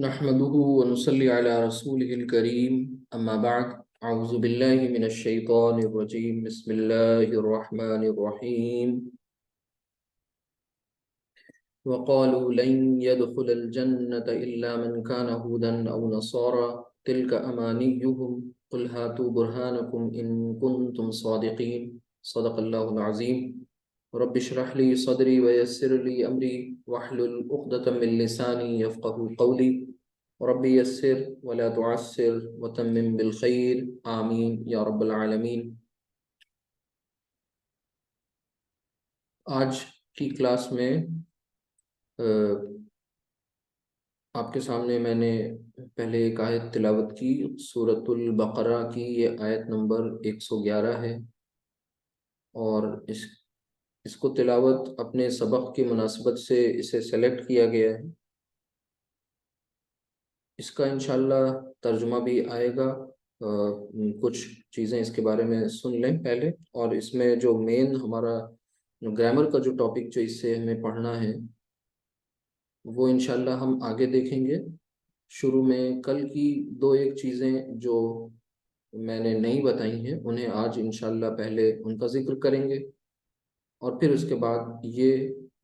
نحمده ونصلي على رسوله الكريم أما بعد أعوذ بالله من الشيطان الرجيم بسم الله الرحمن الرحيم وقالوا لن يدخل الجنة إلا من كان هودا أو نصارى تلك أمانيهم قل هاتوا برهانكم إن كنتم صادقين صدق الله العظيم رب اشرح لي صدري ويسر لي أمري واحلل عقدة من لساني يفقه قولي ربي يسر ولا تعسر وتمم بالخير آمين يا رب العالمين۔ آج کی کلاس میں آپ کے سامنے میں نے پہلے ایک آیت تلاوت کی، سورۃ البقرہ کی یہ آیت نمبر 111 ہے، اور اس کو تلاوت اپنے سبق کی مناسبت سے اسے سلیکٹ کیا گیا ہے۔ اس کا انشاءاللہ ترجمہ بھی آئے گا، کچھ چیزیں اس کے بارے میں سن لیں پہلے، اور اس میں جو مین ہمارا گرامر کا جو ٹاپک جو اس سے ہمیں پڑھنا ہے وہ انشاءاللہ ہم آگے دیکھیں گے۔ شروع میں کل کی دو ایک چیزیں جو میں نے نہیں بتائی ہیں انہیں آج انشاءاللہ پہلے ان کا ذکر کریں گے، اور پھر اس کے بعد یہ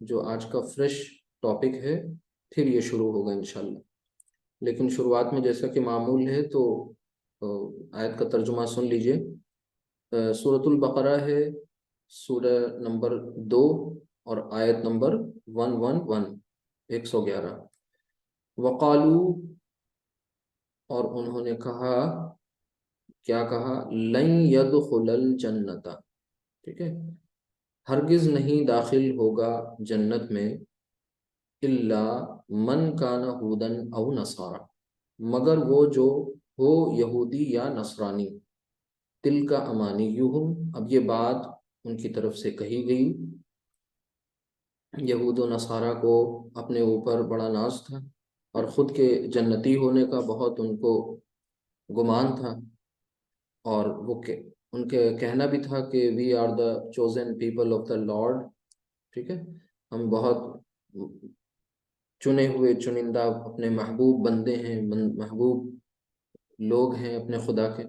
جو آج کا فریش ٹاپک ہے پھر یہ شروع ہوگا انشاءاللہ۔ لیکن شروعات میں جیسا کہ معمول ہے تو آیت کا ترجمہ سن لیجئے۔ سورۃ البقرہ ہے، سورہ نمبر 2 اور آیت نمبر 111۔ وقالو، اور انہوں نے کہا، کیا کہا؟ لن يدخل الجنت، ٹھیک ہے، ہرگز نہیں داخل ہوگا جنت میں، الا من کان ہودن او نصارا، مگر وہ جو ہو یہودی یا نصرانی۔ تلک امانیہم، اب یہ بات ان کی طرف سے کہی گئی۔ یہود و نصارہ کو اپنے اوپر بڑا ناز تھا اور خود کے جنتی ہونے کا بہت ان کو گمان تھا، اور وہ ان کے کہنا بھی تھا کہ we are the chosen people of the lord, ٹھیک ہے، ہم بہت چنے ہوئے چنندہ اپنے محبوب بندے ہیں، محبوب لوگ ہیں اپنے خدا کے۔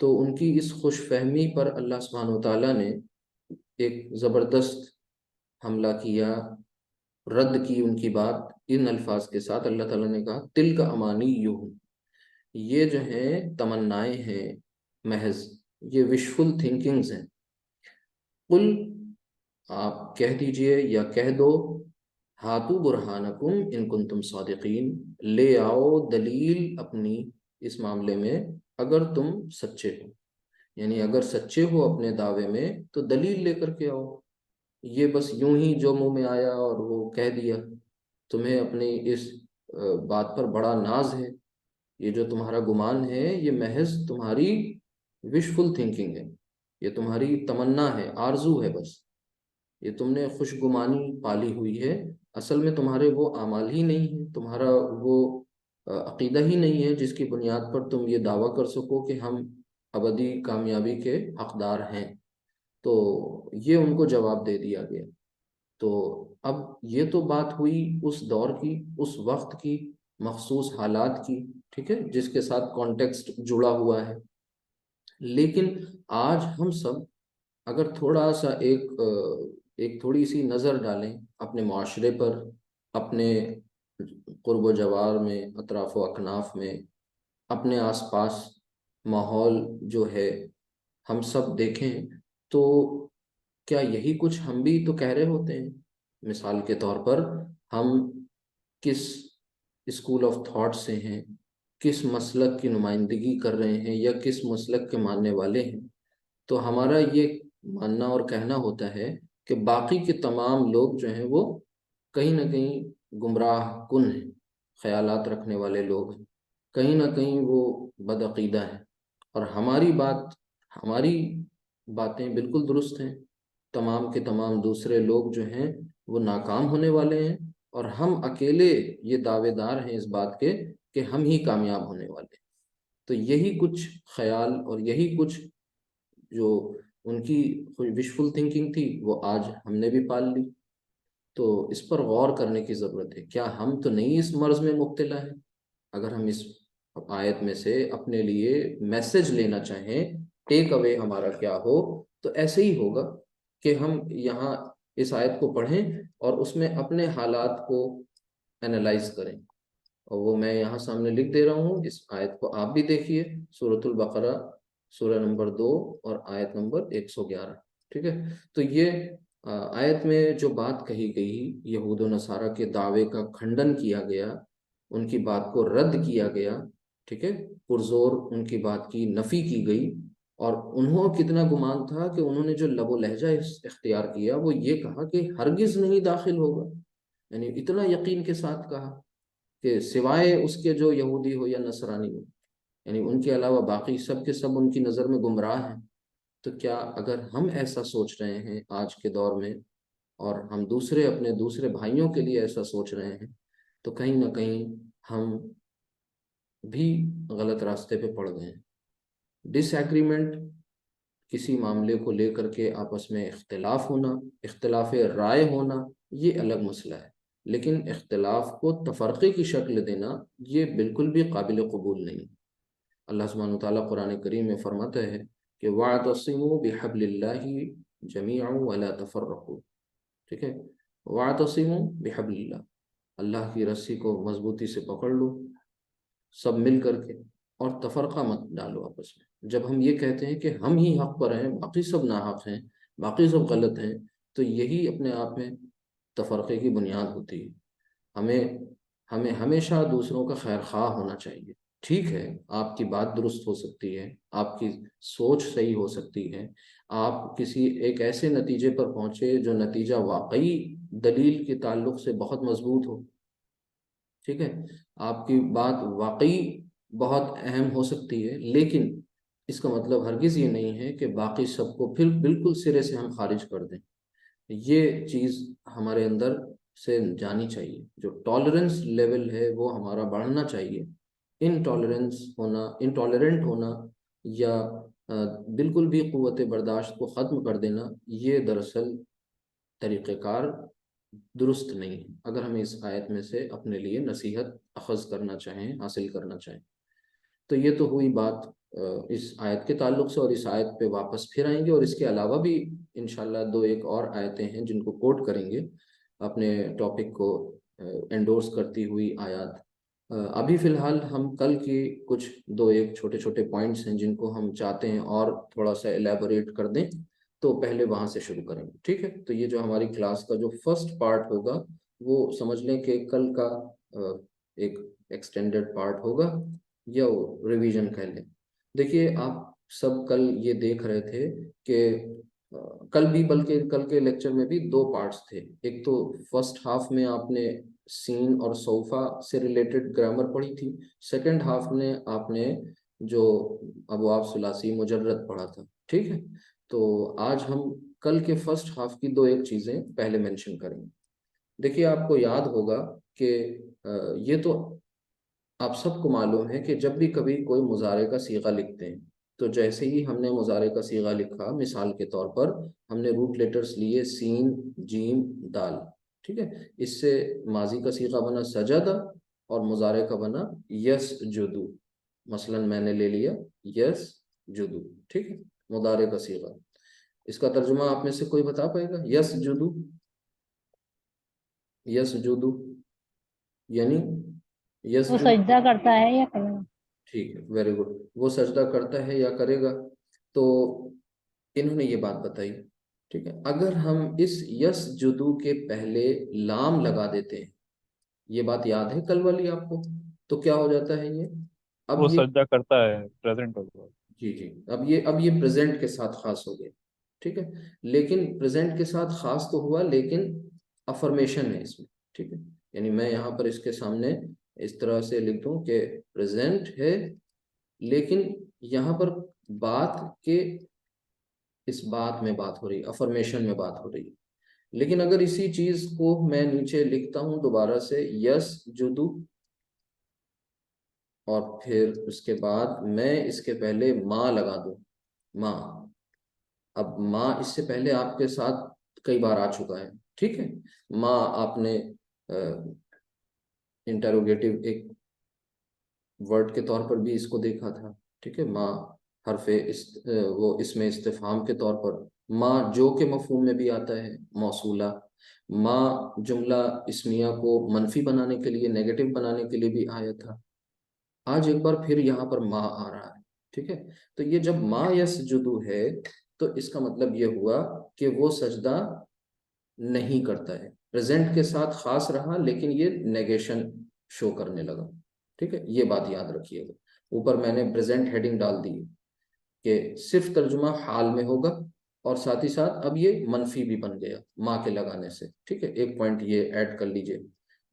تو ان کی اس خوش فہمی پر اللہ سبحانہ وتعالیٰ نے ایک زبردست حملہ کیا، رد کی ان کی بات ان الفاظ کے ساتھ۔ اللہ تعالیٰ نے کہا تلک امانیہم، یہ جو ہیں تمنائیں ہیں محض، یہ وشفل تھنکنگز ہیں۔ قل، آپ کہہ دیجئے یا کہہ دو، ہاتو برہانکم ان کنتم صادقین، لے آؤ دلیل اپنی اس معاملے میں اگر تم سچے ہو، یعنی اگر سچے ہو اپنے دعوے میں تو دلیل لے کر کے آؤ۔ یہ بس یوں ہی جو منہ میں آیا اور وہ کہہ دیا، تمہیں اپنی اس بات پر بڑا ناز ہے، یہ جو تمہارا گمان ہے یہ محض تمہاری وشفل تھنکنگ ہے، یہ تمہاری تمنا ہے، آرزو ہے، بس یہ تم نے خوش گمانی پالی ہوئی ہے، اصل میں تمہارے وہ اعمال ہی نہیں ہیں، تمہارا وہ عقیدہ ہی نہیں ہے جس کی بنیاد پر تم یہ دعویٰ کر سکو کہ ہم ابدی کامیابی کے حقدار ہیں۔ تو یہ ان کو جواب دے دیا گیا۔ تو اب یہ تو بات ہوئی اس دور کی، اس وقت کی مخصوص حالات کی، ٹھیک ہے، جس کے ساتھ کانٹیکسٹ جڑا ہوا ہے۔ لیکن آج ہم سب اگر تھوڑا سا ایک تھوڑی سی نظر ڈالیں اپنے معاشرے پر، اپنے قرب و جوار میں، اطراف و اکناف میں، اپنے آس پاس ماحول جو ہے ہم سب دیکھیں، تو کیا یہی کچھ ہم بھی تو کہہ رہے ہوتے ہیں؟ مثال کے طور پر ہم کس اسکول آف تھاٹ سے ہیں، کس مسلک کی نمائندگی کر رہے ہیں، یا کس مسلک کے ماننے والے ہیں، تو ہمارا یہ ماننا اور کہنا ہوتا ہے کہ باقی کے تمام لوگ جو ہیں وہ کہیں نہ کہیں گمراہ کن ہیں، خیالات رکھنے والے لوگ ہیں، کہیں نہ کہیں وہ بدعقیدہ ہیں، اور ہماری باتیں بالکل درست ہیں۔ تمام کے تمام دوسرے لوگ جو ہیں وہ ناکام ہونے والے ہیں، اور ہم اکیلے یہ دعوے دار ہیں اس بات کے کہ ہم ہی کامیاب ہونے والے ہیں۔ تو یہی کچھ خیال اور یہی کچھ جو ان کی وشفل تھنکنگ تھی وہ آج ہم نے بھی پال لی۔ تو اس پر غور کرنے کی ضرورت ہے، کیا ہم تو نہیں اس مرض میں مبتلا ہیں؟ اگر ہم اس آیت میں سے اپنے لیے میسج لینا چاہیں، ٹیک اوے ہمارا کیا ہو، تو ایسے ہی ہوگا کہ ہم یہاں اس آیت کو پڑھیں اور اس میں اپنے حالات کو انالائز کریں. اور وہ میں یہاں سامنے لکھ دے رہا ہوں، اس آیت کو آپ بھی دیکھیے، سورۃ البقرہ سورہ نمبر 2 اور آیت نمبر 111. ٹھیک ہے، تو یہ آیت میں جو بات کہی گئی، یہود و نصارہ کے دعوے کا کھنڈن کیا گیا، ان کی بات کو رد کیا گیا. ٹھیک ہے، پرزور ان کی بات کی نفی کی گئی. اور انہوں کتنا گمان تھا کہ انہوں نے جو لب و لہجہ اختیار کیا، وہ یہ کہا کہ ہرگز نہیں داخل ہوگا. یعنی اتنا یقین کے ساتھ کہا کہ سوائے اس کے جو یہودی ہو یا نصرانی ہو، یعنی ان کے علاوہ باقی سب کے سب ان کی نظر میں گمراہ ہیں. تو کیا اگر ہم ایسا سوچ رہے ہیں آج کے دور میں، اور ہم اپنے دوسرے بھائیوں کے لیے ایسا سوچ رہے ہیں، تو کہیں نہ کہیں ہم بھی غلط راستے پہ پڑ گئے ہیں. ڈس ایگریمنٹ، کسی معاملے کو لے کر کے آپس میں اختلاف ہونا، اختلاف رائے ہونا، یہ الگ مسئلہ ہے. لیکن اختلاف کو تفرقے کی شکل دینا، یہ بالکل بھی قابل قبول نہیں. اللہ سبحانہ وتعالیٰ قرآن کریم میں فرماتا ہے کہ وَاعْتَصِمُوا بِحَبْلِ اللَّهِ جَمِيعًا وَلَا تَفَرَّقُوا. ٹھیک ہے، وَاعْتَصِمُوا بِحَبْلِ اللَّهِ، اللہ کی رسی کو مضبوطی سے پکڑ لو سب مل کر کے، اور تفرقہ مت ڈالو آپس میں. جب ہم یہ کہتے ہیں کہ ہم ہی حق پر ہیں، باقی سب ناحق ہیں، باقی سب غلط ہیں، تو یہی اپنے آپ میں تفرقے کی بنیاد ہوتی ہے. ہمیں ہمیشہ دوسروں کا خیر خواہ ہونا چاہیے. ٹھیک ہے، آپ کی بات درست ہو سکتی ہے، آپ کی سوچ صحیح ہو سکتی ہے، آپ کسی ایک ایسے نتیجے پر پہنچے جو نتیجہ واقعی دلیل کے تعلق سے بہت مضبوط ہو. ٹھیک ہے، آپ کی بات واقعی بہت اہم ہو سکتی ہے، لیکن اس کا مطلب ہرگز یہ نہیں ہے کہ باقی سب کو پھر بالکل سرے سے ہم خارج کر دیں. یہ چیز ہمارے اندر سے جانی چاہیے. جو ٹالرنس لیول ہے وہ ہمارا بڑھنا چاہیے. انٹالرنٹ ہونا یا بالکل بھی قوت برداشت کو ختم کر دینا، یہ دراصل طریقہ کار درست نہیں ہے، اگر ہم اس آیت میں سے اپنے لیے نصیحت اخذ کرنا چاہیں، حاصل کرنا چاہیں. تو یہ تو ہوئی بات اس آیت کے تعلق سے، اور اس آیت پہ واپس پھر آئیں گے، اور اس کے علاوہ بھی انشاءاللہ 2 اور آیتیں ہیں جن کو کوٹ کریں گے اپنے ٹاپک کو انڈورس کرتی ہوئی آیات. ابھی فی الحال ہم کل کی کچھ 2 چھوٹے چھوٹے پوائنٹس ہیں جن کو ہم چاہتے ہیں اور تھوڑا سا ایلیبوریٹ کر دیں، تو پہلے وہاں سے شروع کریں گے. ٹھیک ہے، تو یہ جو ہماری کلاس کا جو فرسٹ پارٹ ہوگا، وہ سمجھ لیں کہ کل کا ایک ایکسٹینڈڈ پارٹ ہوگا، یا ریویژن کہہ لیں. دیکھیے، آپ سب کل یہ دیکھ رہے تھے کہ کل بھی، بلکہ کل کے لیکچر میں بھی 2 پارٹس تھے. ایک تو فرسٹ ہاف میں آپ نے سین اور سوفا سے ریلیٹڈ گرامر پڑھی تھی، سیکنڈ ہاف میں آپ نے جو ابواب ثلاثی مجرد پڑھا تھا. ٹھیک ہے، تو آج ہم کل کے فرسٹ ہاف کی 2 چیزیں پہلے مینشن کریں گے. دیکھیے، آپ کو یاد ہوگا کہ یہ تو آپ سب کو معلوم ہے کہ جب بھی کبھی کوئی مضارع کا صیغہ لکھتے ہیں، تو جیسے ہی ہم نے مضارع کا صیغہ لکھا، مثال کے طور پر ہم نے روٹ لیٹرز لیے سین، جیم، دال. ٹھیک ہے، اس سے ماضی کا صیغہ بنا سجدہ، اور مضارع کا بنا یس جدو. مثلا میں نے لے لیا یس جدو. ٹھیک ہے، مضارع کا صیغہ. اس کا ترجمہ آپ میں سے کوئی بتا پائے گا؟ یس جدو، یس جدو یعنی یس وہ جدو. سجدہ کرتا ہے یا کرے گا؟ ٹھیک ہے، ویری گڈ. وہ سجدہ کرتا ہے یا کرے گا. تو انہوں نے یہ بات بتائی. ٹھیک ہے، اگر ہم اس یس جدو کے پہلے لام لگا دیتے ہیں، یہ بات یاد ہے کل والی آپ کو، تو کیا ہو جاتا ہے یہ؟ اب وہ یہ، سجدہ کرتا ہے پریزنٹ ہوگا. جی جی، اب یہ پریزنٹ کے ساتھ خاص ہو گیا. ٹھیک ہے، لیکن پریزنٹ کے ساتھ خاص تو ہوا، لیکن افرمیشن ہے اس میں. ٹھیک ہے، یعنی میں یہاں پر اس کے سامنے اس طرح سے لکھ دوں کہ پریزنٹ ہے، لیکن یہاں پر بات کے اس بات میں بات ہو رہی، افرمیشن میں بات ہو رہی. لیکن اگر اسی چیز کو میں نیچے لکھتا ہوں دوبارہ سے یس جدو، اور پھر اس کے بعد میں اس کے پہلے ماں لگا دوں، ماں. اب ماں اس سے پہلے آپ کے ساتھ کئی بار آ چکا ہے. ٹھیک ہے، ماں آپ نے انٹروگیٹو ایک ورڈ کے طور پر بھی اس کو دیکھا تھا، ٹھیک ہے، ما حرف وہ اسم استفہام کے طور پر، ما جو کے مفہوم میں بھی آتا ہے موصولہ، ما جملہ اسمیہ کو منفی بنانے کے لیے، نیگیٹو بنانے کے لیے بھی آیا تھا۔ آج ایک بار پھر یہاں پر ما آ رہا ہے، ٹھیک ہے۔ تو یہ جب ما یسجدو ہے تو اس کا مطلب یہ ہوا کہ وہ سجدہ نہیں کرتا ہے، پریزنٹ کے ساتھ خاص رہا لیکن یہ نیگیشن شو کرنے لگا، ٹھیک ہے، یہ بات یاد رکھیے گا۔ اوپر میں نے پریزنٹ ہیڈنگ ڈال دی کہ صرف ترجمہ حال میں ہوگا، اور ساتھ ہی ساتھ اب یہ منفی بھی بن گیا ما کے لگانے سے، ٹھیک ہے، ایک پوائنٹ یہ ایڈ کر لیجئے۔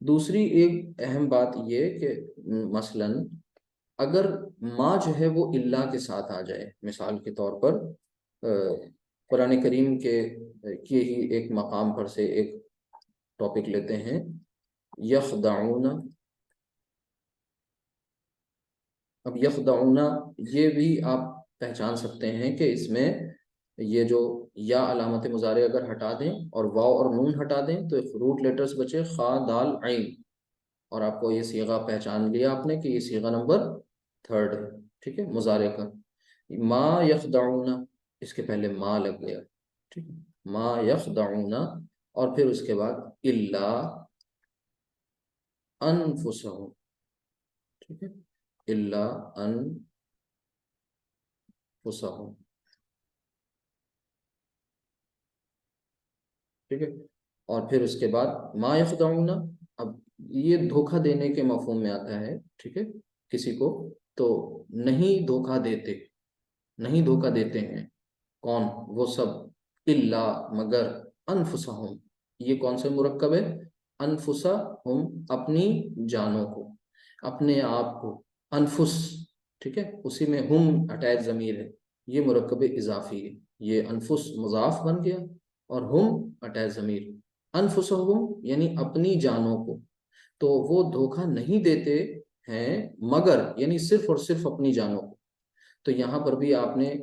دوسری ایک اہم بات یہ کہ مثلاً اگر ما جو ہے وہ اللہ کے ساتھ آ جائے، مثال کے طور پر قرآن کریم کے ہی ایک مقام پر سے ایک ٹاپک لیتے ہیں، یخدعون۔ اب یخدعون یہ بھی آپ پہچان سکتے ہیں کہ اس میں یہ جو یا علامت مضارع اگر ہٹا دیں اور واو اور نون ہٹا دیں تو روٹ لیٹرز بچے خا دال عین، اور آپ کو یہ صیغہ پہچان لیا آپ نے کہ یہ صیغہ نمبر 3 ہے، ٹھیک ہے، مضارع کا۔ ما یخدعون، اس کے پہلے ما لگ گیا، ٹھیک ہے، ما یخدعون، اور پھر اس کے بعد الا انفسہم، ٹھیک ہے، الا انفسہم، ٹھیک ہے، اور پھر اس کے بعد ما یخدعون، اب یہ دھوکہ دینے کے مفہوم میں آتا ہے، ٹھیک ہے، کسی کو تو نہیں دھوکہ دیتے، نہیں دھوکہ دیتے ہیں، کون؟ وہ سب، الا مگر، انفسہم، یہ کون سے مرکب ہے؟ انفسہم اپنی جانوں کو، اپنے آپ کو، انفس، ٹھیک ہے، اسی میں ہم اٹیچ ضمیر ہے، یہ مرکب اضافی ہے، یہ انفس مضاف بن گیا اور ہم اٹیچ ضمیر، انفسہم یعنی اپنی جانوں کو، تو وہ دھوکہ نہیں دیتے ہیں مگر، یعنی صرف اور صرف اپنی جانوں کو۔ تو یہاں پر بھی آپ نے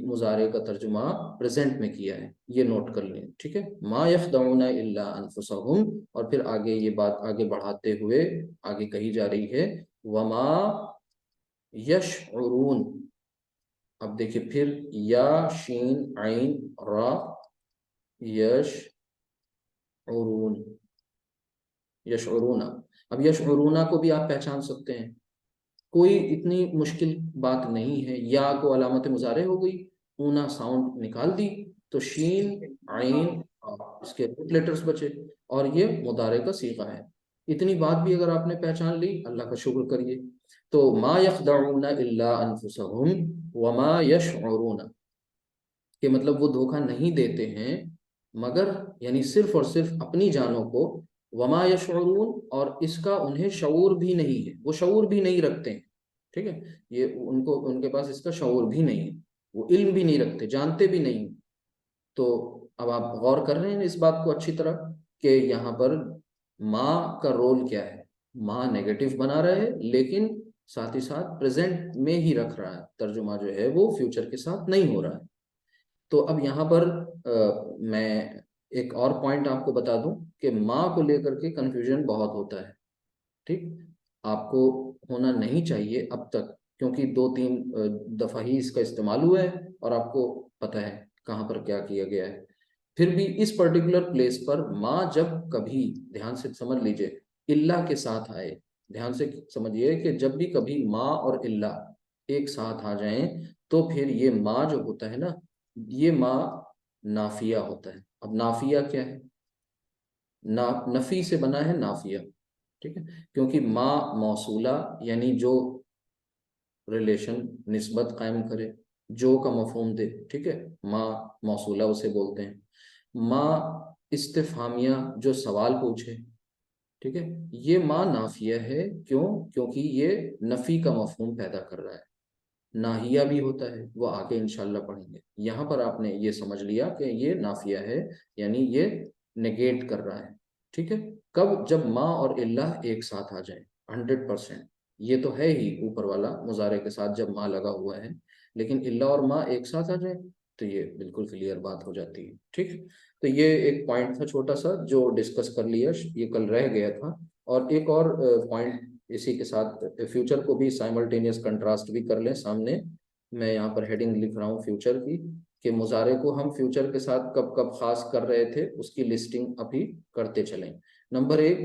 مضارع کا ترجمہ پریزنٹ میں کیا ہے، یہ نوٹ کر لیں، ٹھیک ہے، ما یخدعون الا انفسہم، اور پھر آگے یہ بات آگے بڑھاتے ہوئے آگے کہی جا رہی ہے وما یشعرون۔ اب دیکھیں پھر یا شین عین را، یشعرون، یشعرون، اب یشعرون کو بھی آپ پہچان سکتے ہیں، کوئی اتنی مشکل بات نہیں ہے، یا کو علامت مضارع ہو گئی، اونا ساؤنڈ نکال دی تو شین عین اس کے روٹ لیٹرز بچے، اور یہ مضارع کا صیغہ ہے۔ اتنی بات بھی اگر آپ نے پہچان لی، اللہ کا شکر کریے۔ تو ما یخدعون الا انفسہم وما یشعرون، کہ مطلب وہ دھوکہ نہیں دیتے ہیں مگر، یعنی صرف اور صرف اپنی جانوں کو، وما یشعرون، اور اس کا انہیں شعور بھی نہیں ہے، وہ شعور بھی نہیں رکھتے ہیں، ٹھیک ہے، یہ ان کے پاس اس کا شعور بھی نہیں ہے، وہ علم بھی نہیں رکھتے، جانتے بھی نہیں۔ تو اب آپ غور کر رہے ہیں اس بات کو اچھی طرح کہ یہاں پر ماں کا رول کیا ہے، ماں نیگیٹو بنا رہا ہے لیکن ساتھ ہی ساتھ پریزنٹ میں ہی رکھ رہا ہے، ترجمہ جو ہے وہ فیوچر کے ساتھ نہیں ہو رہا ہے۔ تو اب یہاں پر میں ایک اور پوائنٹ آپ کو بتا دوں کہ ماں کو لے کر کے کنفیوژن بہت ہوتا ہے، ٹھیک، آپ کو ہونا نہیں چاہیے اب تک، کیونکہ 2-3 دفعہ ہی اس کا استعمال ہوا ہے اور آپ کو پتہ ہے کہاں پر کیا کیا گیا ہے۔ پھر بھی اس پرٹیکولر پلیس پر ماں جب کبھی، دھیان سے سمجھ لیجئے، اللہ کے ساتھ آئے، دھیان سے سمجھیے کہ جب بھی کبھی ماں اور اللہ ایک ساتھ آ جائیں تو پھر یہ ماں جو ہوتا ہے نا، یہ ماں نافیہ ہوتا ہے۔ اب نافیہ کیا ہے؟ نفی سے بنا ہے نافیہ، ٹھیک ہے، کیونکہ ما موصولہ یعنی جو ریلیشن، نسبت قائم کرے، جو کا مفہوم دے، ٹھیک ہے، ما موصولہ اسے بولتے ہیں۔ ما استفہامیہ جو سوال پوچھے، ٹھیک ہے، یہ ما نافیہ ہے، کیوں؟ کیونکہ یہ نفی کا مفہوم پیدا کر رہا ہے۔ ناہیہ بھی ہوتا ہے، وہ آگے انشاءاللہ پڑھیں گے، یہاں پر آپ نے یہ سمجھ لیا کہ یہ نافیہ ہے، یعنی یہ نیگیٹ کر رہا ہے، ٹھیک ہے، کب؟ جب ما اور اللہ ایک ساتھ آ جائیں، 100%، یہ تو ہے ہی اوپر والا مضارع کے ساتھ جب ما لگا ہوا ہے، لیکن اللہ اور ما ایک ساتھ آ جائیں تو یہ بالکل کلیئر بات ہو جاتی ہے، ٹھیک۔ تو یہ ایک پوائنٹ تھا چھوٹا سا جو ڈسکس کر لیا، یہ کل رہ گیا تھا۔ اور ایک اور پوائنٹ اسی کے ساتھ فیوچر کو بھی سائملٹینیس کنٹراسٹ بھی کر لیں سامنے. میں یہاں پر ہیڈنگ لکھ رہا ہوں فیوچر کی کہ مضارع کو ہم فیوچر کے ساتھ کب کب خاص کر رہے تھے اس کی لسٹنگ ابھی کرتے چلیں. نمبر 1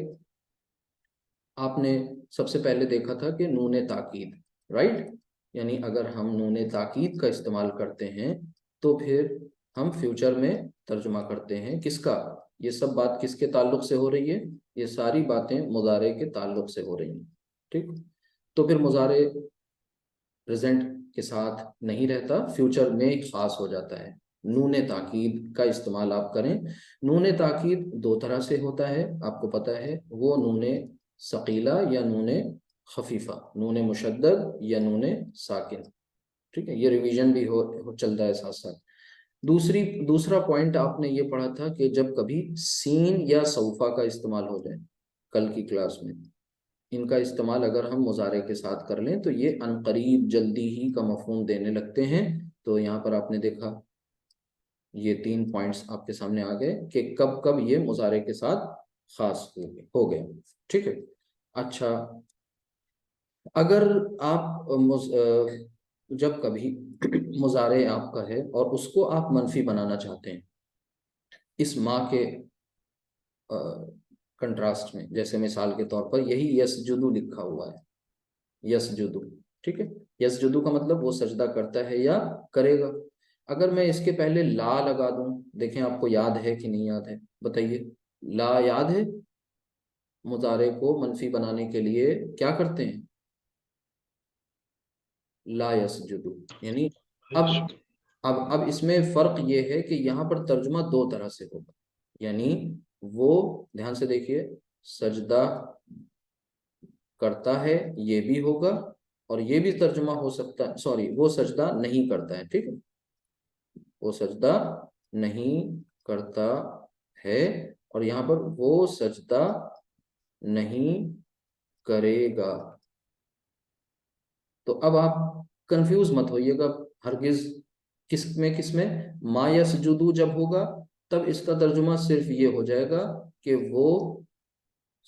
آپ نے سب سے پہلے دیکھا تھا کہ نون تاکید، رائٹ، یعنی اگر ہم نون تاکید کا استعمال کرتے ہیں تو پھر ہم فیوچر میں ترجمہ کرتے ہیں کس کا؟ یہ سب بات کس کے تعلق سے ہو رہی ہے؟ یہ ساری باتیں مضارع کے تعلق سے ہو رہی ہیں. ٹھیک، تو پھر مضارع پریزنٹ کے ساتھ نہیں رہتا، فیوچر میں خاص ہو جاتا ہے. نون تاکید کا استعمال آپ کریں. نون تاکید 2 طرح سے ہوتا ہے، آپ کو پتہ ہے، وہ نون ثقیلہ یا نون خفیفہ، نون مشدد یا نون ساکن. ٹھیک ہے، یہ ریویژن بھی چلتا ہے ساتھ ساتھ. دوسرا پوائنٹ آپ نے یہ پڑھا تھا کہ جب کبھی سین یا سوفا کا استعمال ہو جائے کل کی کلاس میں، ان کا استعمال اگر ہم مضارع کے ساتھ کر لیں تو یہ عنقریب جلدی ہی کا مفہوم دینے لگتے ہیں. تو یہاں پر آپ نے دیکھا یہ 3 پوائنٹس آپ کے سامنے آ گئے کہ کب کب یہ مضارع کے ساتھ خاص ہو گئے. ٹھیک ہے. اچھا، اگر آپ جب کبھی مضارع آپ کا ہے اور اس کو آپ منفی بنانا چاہتے ہیں اس ما کے کنٹراسٹ میں، جیسے مثال کے طور پر یہی یسجدو لکھا ہوا ہے، یسجدو. ٹھیک ہے، یسجدو کا مطلب وہ سجدہ کرتا ہے یا کرے گا. اگر میں اس کے پہلے لا لگا دوں، دیکھیں آپ کو یاد ہے کہ نہیں یاد ہے، بتائیے. لا یاد ہے؟ مضارع کو منفی بنانے کے لیے کیا کرتے ہیں؟ لا یسجدو. یعنی اب اس میں فرق یہ ہے کہ یہاں پر ترجمہ 2 طرح سے ہوگا. یعنی وہ دھیان سے دیکھیے، سجدہ کرتا ہے یہ بھی ہوگا، اور یہ بھی ترجمہ ہو سکتا ہے، سوری، وہ سجدہ نہیں کرتا ہے. ٹھیک ہے، وہ سجدہ نہیں کرتا ہے، اور یہاں پر وہ سجدہ نہیں کرے گا. تو اب آپ کنفیوز مت ہوئیے گا ہرگز، کس میں ما یسجدو جب ہوگا تب اس کا ترجمہ صرف یہ ہو جائے گا کہ وہ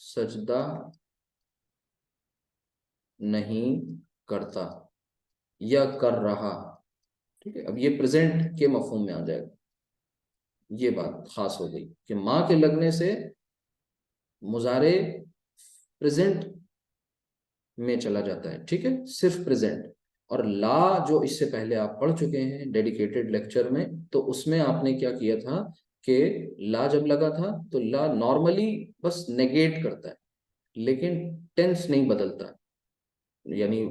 سجدہ نہیں کرتا یا کر رہا. ٹھیک ہے، اب یہ پریزنٹ کے مفہوم میں آ جائے گا. یہ بات خاص ہو گئی کہ ما کے لگنے سے مضارع پریزنٹ میں چلا جاتا ہے. ٹھیک ہے، صرف پریزنٹ. اور لا جو اس سے پہلے آپ پڑھ چکے ہیں ڈیڈیکیٹڈ لیکچر میں، تو اس میں آپ نے کیا کیا تھا کہ لا جب لگا تھا تو لا نارملی بس نیگیٹ کرتا ہے لیکن ٹینس نہیں بدلتا. یعنی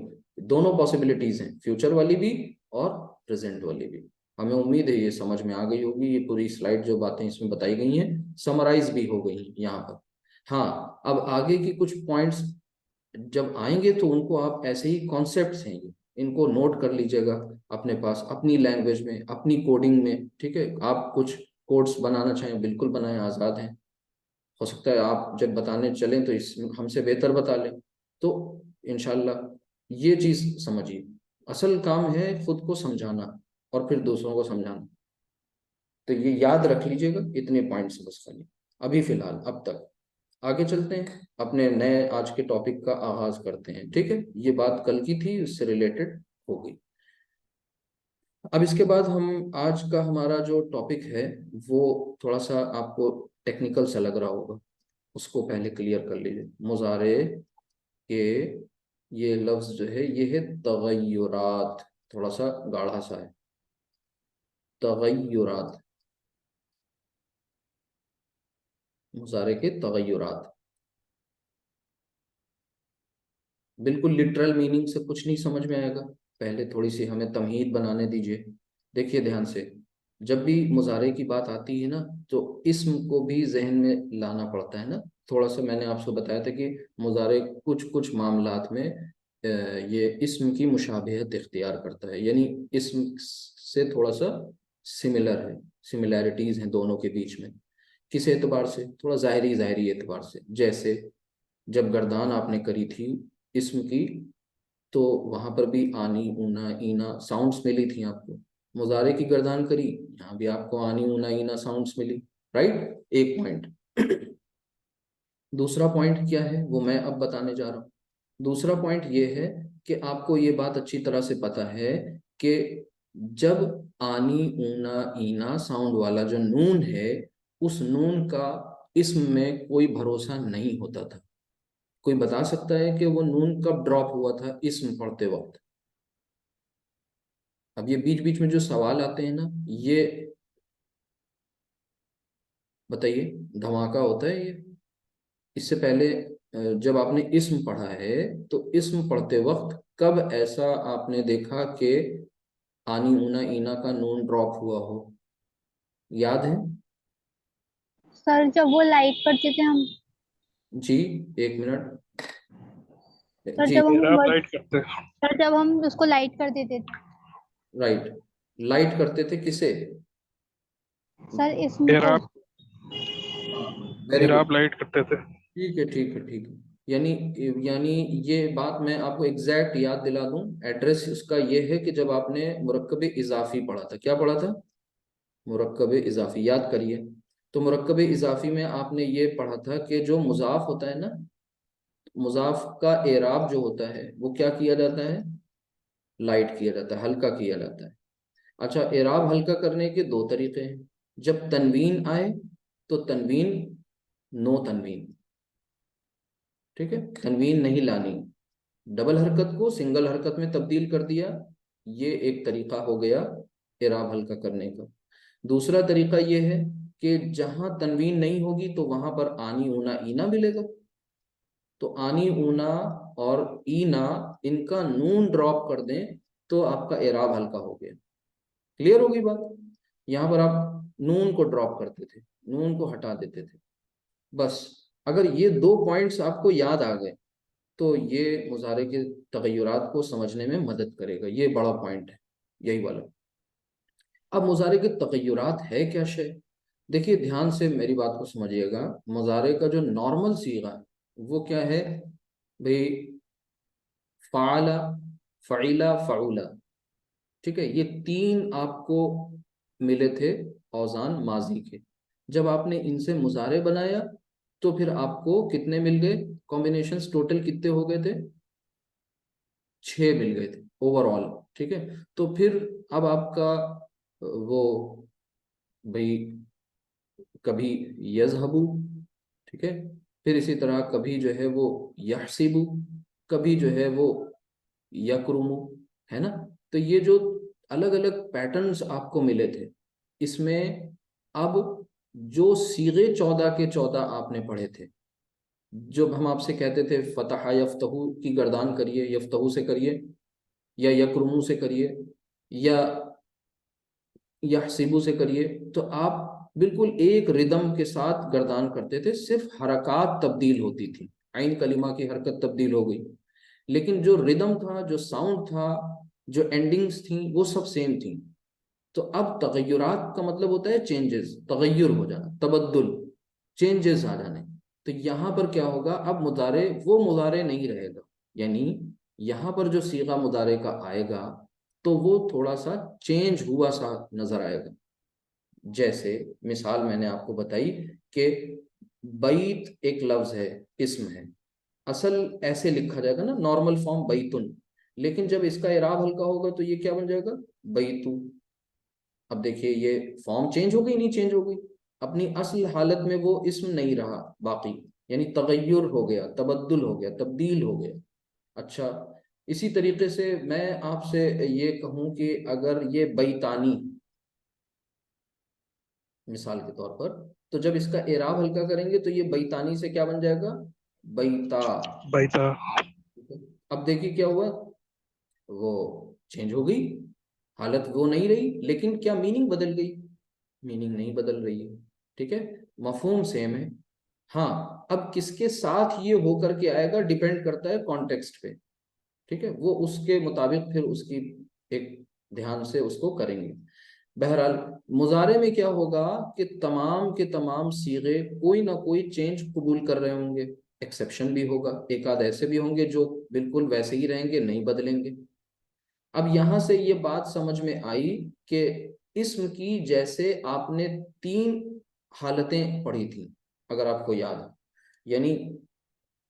دونوں پاسبلٹیز ہیں، فیوچر والی بھی اور پریزنٹ والی بھی. ہمیں امید ہے یہ سمجھ میں آ گئی ہوگی. یہ پوری سلائڈ جو باتیں اس میں بتائی گئی ہیں سمرائز بھی ہو گئی ہیں یہاں پر. ہاں، اب آگے کی کچھ پوائنٹس جب آئیں گے تو ان کو آپ ایسے ہی کانسیپٹس ہیں، ان کو نوٹ کر لیجئے گا اپنے پاس، اپنی لینگویج میں، اپنی کوڈنگ میں. ٹھیک ہے، آپ کچھ کوڈس بنانا چاہیں بالکل بنائیں، آزاد ہیں. ہو سکتا ہے آپ جب بتانے چلیں تو ہم سے بہتر بتا لیں. تو انشاءاللہ یہ چیز سمجھیے، اصل کام ہے خود کو سمجھانا اور پھر دوسروں کو سمجھانا. تو یہ یاد رکھ لیجئے گا، اتنے پوائنٹس بس خالی ابھی فی الحال اب تک. آگے چلتے ہیں، اپنے نئے آج کے ٹاپک کا آغاز کرتے ہیں. ٹھیک ہے، یہ بات کل کی تھی، اس سے ریلیٹڈ ہو گئی. اب اس کے بعد ہم آج کا ہمارا جو ٹاپک ہے وہ تھوڑا سا آپ کو ٹیکنیکل سا لگ رہا ہوگا، اس کو پہلے کلیئر کر لیجیے. مضارع کے یہ لفظ جو ہے یہ ہے تغیرات، تھوڑا سا گاڑھا سا ہے. تغیرات، مضارع کے تغیرات. بالکل لٹرل میننگ سے کچھ نہیں سمجھ میں آئے گا، پہلے تھوڑی سی ہمیں تمہید بنانے دیجئے. دیکھیے دھیان سے، جب بھی مضارع کی بات آتی ہے نا تو اسم کو بھی ذہن میں لانا پڑتا ہے نا. تھوڑا سا میں نے آپ کو بتایا تھا کہ مضارع کچھ معاملات میں یہ اسم کی مشابہت اختیار کرتا ہے، یعنی اسم سے تھوڑا سا سملر ہے، سملیرٹیز ہیں دونوں کے بیچ میں. کس اعتبار سے؟ تھوڑا ظاہری اعتبار سے. جیسے جب گردان آپ نے کری تھی اسم کی تو وہاں پر بھی آنی، اونا، اینا ساؤنڈز ملی تھیں آپ کو. مضارع کی گردان کری، یہاں بھی آپ کو آنی، اونا، اینا ساؤنڈز ملی، رائٹ. ایک پوائنٹ. دوسرا پوائنٹ کیا ہے وہ میں اب بتانے جا رہا ہوں. دوسرا پوائنٹ یہ ہے کہ آپ کو یہ بات اچھی طرح سے پتہ ہے کہ جب آنی اونا اینا ساؤنڈ والا جو نون ہے، اس نون کا اسم میں کوئی بھروسہ نہیں ہوتا تھا. کوئی بتا سکتا ہے کہ وہ نون کب ڈراپ ہوا تھا اسم پڑھتے وقت؟ اب یہ بیچ بیچ میں جو سوال آتے ہیں نا، یہ بتائیے، دھماکہ ہوتا ہے یہ. اس سے پہلے جب آپ نے اسم پڑھا ہے تو اسم پڑھتے وقت کب ایسا آپ نے دیکھا کہ آنی اونا اینا کا نون ڈراپ ہوا ہو؟ یاد ہے؟ سر جب وہ لائٹ کرتے تھے ہم. جی ایک منٹ. سر جی جب ہم اعراب لائٹ کرتے ہیں. سر جب ہم اس کو لائٹ کر دیتے تھے. رائٹ. لائٹ کرتے تھے کسے؟ سر اسم کو. اعراب ویری گڈ. اعراب لائٹ کرتے تھے. ٹھیک ہے ٹھیک ہے ٹھیک ہے. یعنی یہ بات میں آپ کو ایگزیکٹ یاد دلا دوں. ایڈریس اس کا یہ ہے کہ جب آپ نے مرکب اضافی پڑھا تھا. کیا پڑھا تھا؟ مرکب اضافی. یاد کریے. تو مرکب اضافی میں آپ نے یہ پڑھا تھا کہ جو مضاف ہوتا ہے نا، مضاف کا اعراب جو ہوتا ہے وہ کیا کیا جاتا ہے؟ لائٹ کیا جاتا ہے، ہلکا کیا جاتا ہے. اچھا، اعراب ہلکا کرنے کے دو طریقے ہیں. جب تنوین آئے تو تنوین، نو تنوین. ٹھیک ہے، تنوین نہیں لانی. ڈبل حرکت کو سنگل حرکت میں تبدیل کر دیا. یہ ایک طریقہ ہو گیا اعراب ہلکا کرنے کا. دوسرا طریقہ یہ ہے کہ جہاں تنوین نہیں ہوگی تو وہاں پر آنی اونا اینا ملے گا. تو آنی اونا اور اینا، ان کا نون ڈراپ کر دیں تو آپ کا اعراب ہلکا ہو گیا. کلیئر ہوگی بات؟ یہاں پر آپ نون کو ڈراپ کرتے تھے، نون کو ہٹا دیتے تھے. بس اگر یہ دو پوائنٹس آپ کو یاد آ گئے تو یہ مضارع کے تغیرات کو سمجھنے میں مدد کرے گا. یہ بڑا پوائنٹ ہے یہی والا. اب مضارع کے تغیرات ہے کیا شے؟ دیکھیے دھیان سے میری بات کو سمجھیے گا. مضارع کا جو نارمل صیغہ ہے وہ کیا ہے بھئی؟ فعل، فعل، فعولا. ٹھیک ہے، یہ تین آپ کو ملے تھے اوزان ماضی کے. جب آپ نے ان سے مضارع بنایا تو پھر آپ کو کتنے مل گئے کمبینیشنز؟ ٹوٹل کتنے ہو گئے تھے؟ 6 مل گئے تھے اوور آل. ٹھیک ہے، تو پھر اب آپ کا وہ بھئی کبھی یذہبو، ٹھیک ہے، پھر اسی طرح کبھی جو ہے وہ یحسبو، کبھی جو ہے وہ یکرمو، ہے نا. تو یہ جو الگ الگ پیٹرنز آپ کو ملے تھے، اس میں اب جو صیغے 14 کے 14 آپ نے پڑھے تھے، جب ہم آپ سے کہتے تھے فتح یفتحو کی گردان کریے، یفتحو سے کریے یا یکرمو سے کریے یا یحسبو سے کریے، تو آپ بالکل ایک ردم کے ساتھ گردان کرتے تھے. صرف حرکات تبدیل ہوتی تھی. عین کلمہ کی حرکت تبدیل ہو گئی، لیکن جو ردم تھا، جو ساؤنڈ تھا، جو اینڈنگز تھیں، وہ سب سیم تھیں. تو اب تغیرات کا مطلب ہوتا ہے چینجز، تغیر ہو جانا، تبدل، چینجز آ جانے. تو یہاں پر کیا ہوگا؟ اب مضارع وہ مضارع نہیں رہے گا. یعنی یہاں پر جو صیغہ مضارع کا آئے گا تو وہ تھوڑا سا چینج ہوا سا نظر آئے گا. جیسے مثال میں نے آپ کو بتائی کہ بیت ایک لفظ ہے، اسم ہے. اصل ایسے لکھا جائے گا نا، نارمل فارم بیتن، لیکن جب اس کا اعراب ہلکا ہوگا تو یہ کیا بن جائے گا؟ بیتو. اب دیکھیے یہ فارم چینج ہو گئی نہیں چینج ہو گئی؟ اپنی اصل حالت میں وہ اسم نہیں رہا باقی، یعنی تغیر ہو گیا، تبدل ہو گیا، تبدیل ہو گیا. اچھا، اسی طریقے سے میں آپ سے یہ کہوں کہ اگر یہ بیتانی مثال کے طور پر، تو جب اس کا اعراب ہلکا کریں گے تو یہ بیتانی سے کیا بن جائے گا؟ بیتا. بیتا. اب دیکھیے کیا ہوا، وہ چینج ہو گئی، حالت وہ نہیں رہی، لیکن کیا میننگ بدل گئی؟ میننگ نہیں بدل رہی ہے. ٹھیک ہے، مفہوم سیم ہے. ہاں، اب کس کے ساتھ یہ ہو کر کے آئے گا ڈیپینڈ کرتا ہے کانٹیکسٹ پہ. ٹھیک ہے، وہ اس کے مطابق پھر اس کی ایک دھیان سے اس کو کریں گے. بہرحال مضارع میں کیا ہوگا کہ تمام کے تمام صیغے کوئی نہ کوئی چینج قبول کر رہے ہوں گے. ایکسیپشن بھی ہوگا، ایک آدھ ایسے بھی ہوں گے جو بالکل ویسے ہی رہیں گے، نہیں بدلیں گے. اب یہاں سے یہ بات سمجھ میں آئی کہ اسم کی جیسے آپ نے 3 حالتیں پڑھی تھیں، اگر آپ کو یاد ہے، یعنی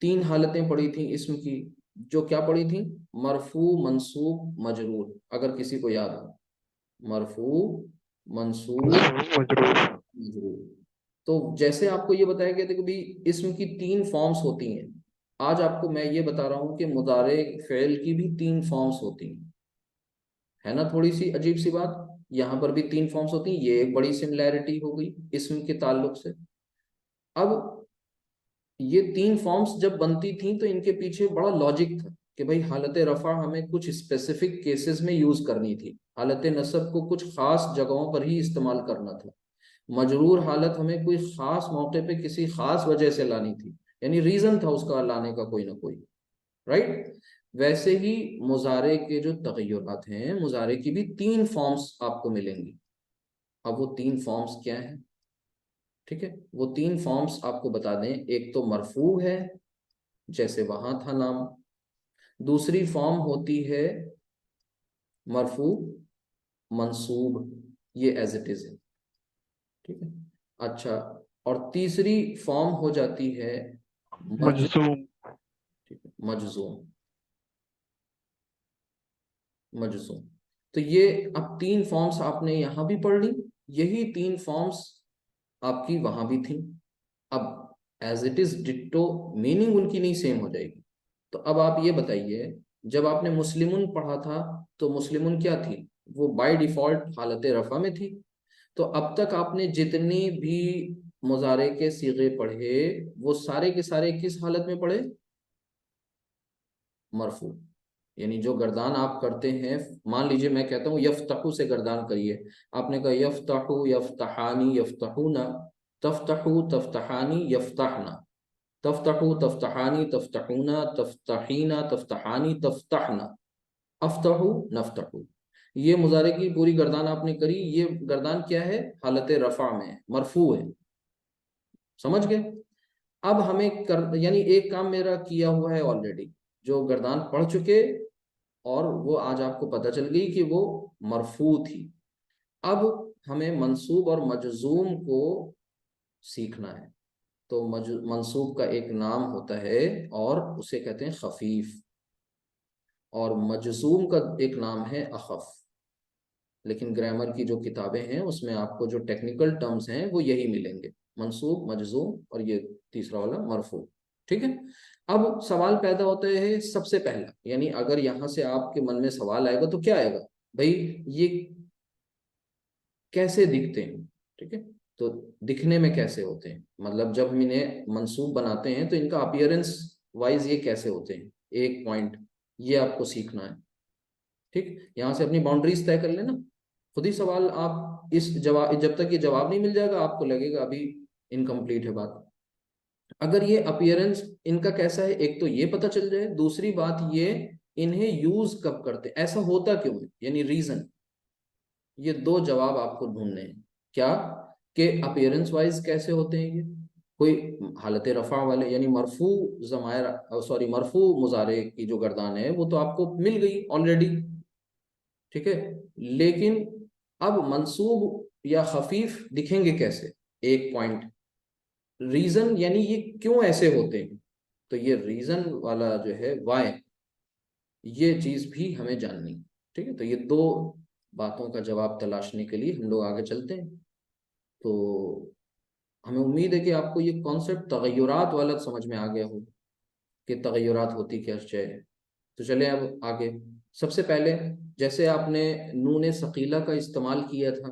3 حالتیں پڑھی تھیں اسم کی. جو کیا پڑھی تھی؟ مرفوع منصوب مجرور، اگر کسی کو یاد ہو، مرفوع منصوب مجرور. مجرور. تو جیسے آپ کو یہ بتایا گیا تھا کہ بھائی اسم کی 3 فارمز ہوتی ہیں، آج آپ کو میں یہ بتا رہا ہوں کہ مضارع فعل کی بھی 3 فارمز ہوتی ہیں. ہے نا تھوڑی سی عجیب سی بات؟ یہاں پر بھی 3 فارمز ہوتی ہیں، یہ ایک بڑی سملیرٹی ہو گئی اسم کے تعلق سے. اب یہ 3 فارمز جب بنتی تھیں تو ان کے پیچھے بڑا لاجک تھا کہ بھائی حالت رفع ہمیں کچھ اسپیسیفک کیسز میں یوز کرنی تھی، حالت نصب کو کچھ خاص جگہوں پر ہی استعمال کرنا تھا، مجرور حالت ہمیں کوئی خاص موقع پہ کسی خاص وجہ سے لانی تھی، یعنی ریزن تھا اس کا لانے کا کوئی نہ کوئی، رائٹ؟ ویسے ہی مضارع کے جو تغیرات ہیں، مضارع کی بھی 3 فارمز آپ کو ملیں گی. اب وہ 3 فارمز کیا ہیں؟ ٹھیک ہے، وہ 3 فارمز آپ کو بتا دیں. ایک تو مرفوع ہے جیسے وہاں تھا نام، دوسری فارم ہوتی ہے مرفوع منصوب، یہ ایز اٹ از ہے. ٹھیک ہے، اچھا، اور تیسری فارم ہو جاتی ہے مجزوم. مجزوم. مجزوم. تو یہ اب 3 فارمز آپ نے یہاں بھی پڑھ لی، یہی 3 فارمز آپ کی وہاں بھی تھیں. اب as it is ditto meaning in کی نہیں سیم ہو جائے گی. تو اب آپ یہ بتائیے، جب آپ نے مسلمن پڑھا تھا تو مسلمن کیا تھی؟ وہ بائی ڈیفالٹ حالت رفع میں تھی. تو اب تک آپ نے جتنی بھی مضارع کے صیغے پڑھے وہ سارے کے سارے کس حالت میں پڑھے؟ مرفوع. یعنی جو گردان آپ کرتے ہیں، مان لیجئے میں کہتا ہوں یفتحو سے گردان کریے، آپ نے کہا یفتحو یفتحانی یفتحونا، تفتحو تفتحانی یفتحنا، تفتحو تفتحانی تفتحونا تفتحینا تفتحانی تفتحنا، افتحو نفتحو. یہ مضارع کی پوری گردان آپ نے کری، یہ گردان کیا ہے؟ حالت رفع میں، مرفوع ہے. سمجھ گئے؟ اب ہمیں یعنی ایک کام میرا کیا ہوا ہے آلریڈی، جو گردان پڑھ چکے اور وہ آج آپ کو پتہ چل گئی کہ وہ مرفوع تھی. اب ہمیں منصوب اور مجزوم کو سیکھنا ہے. تو منصوب کا ایک نام ہوتا ہے اور اسے کہتے ہیں خفیف، اور مجزوم کا ایک نام ہے اخف. لیکن گرامر کی جو کتابیں ہیں اس میں آپ کو جو ٹیکنیکل ٹرمز ہیں وہ یہی ملیں گے، منصوب، مجزوم اور یہ تیسرا والا مرفوع. ٹھیک ہے، اب سوال پیدا ہوتا ہے سب سے پہلا، یعنی اگر یہاں سے آپ کے من میں سوال آئے گا تو کیا آئے گا؟ بھائی یہ کیسے دکھتے ہیں؟ ٹھیک ہے، تو دکھنے میں کیسے ہوتے ہیں، مطلب جب ہم انہیں منصوب بناتے ہیں تو ان کا اپیئرنس وائز یہ کیسے ہوتے ہیں، ایک پوائنٹ یہ آپ کو سیکھنا ہے. ٹھیک، یہاں سے اپنی باؤنڈریز طے کر لینا. خود ہی سوال آپ اس جواب، جب تک یہ جواب نہیں مل جائے گا آپ کو لگے گا ابھی انکمپلیٹ ہے بات. اگر یہ اپیئرنس ان کا کیسا ہے، ایک تو یہ پتہ چل جائے، دوسری بات یہ انہیں یوز کب کرتے، ایسا ہوتا کیوں ہے، یعنی ریزن. یہ 2 جواب آپ کو ڈھونڈنے ہیں. کیا کہ اپیئرنس وائز کیسے ہوتے ہیں یہ، کوئی حالت رفع والے یعنی مرفوع ضمائر مرفوع مضارع کی جو گردان ہے وہ تو آپ کو مل گئی آلریڈی. ٹھیک ہے، لیکن اب منصوب یا خفیف دکھیں گے کیسے، ایک پوائنٹ ریزن، یعنی یہ کیوں ایسے ہوتے ہیں. تو یہ ریزن والا جو ہے why، یہ چیز بھی ہمیں جاننی. ٹھیک ہے، تو یہ 2 باتوں کا جواب تلاشنے کے لیے ہم لوگ آگے چلتے ہیں. تو ہمیں امید ہے کہ آپ کو یہ کانسیپٹ تغیرات والا سمجھ میں آ گیا ہو کہ تغیرات ہوتی کیا ہے. تو چلیں اب آگے. سب سے پہلے جیسے آپ نے نون ثقیلہ کا استعمال کیا تھا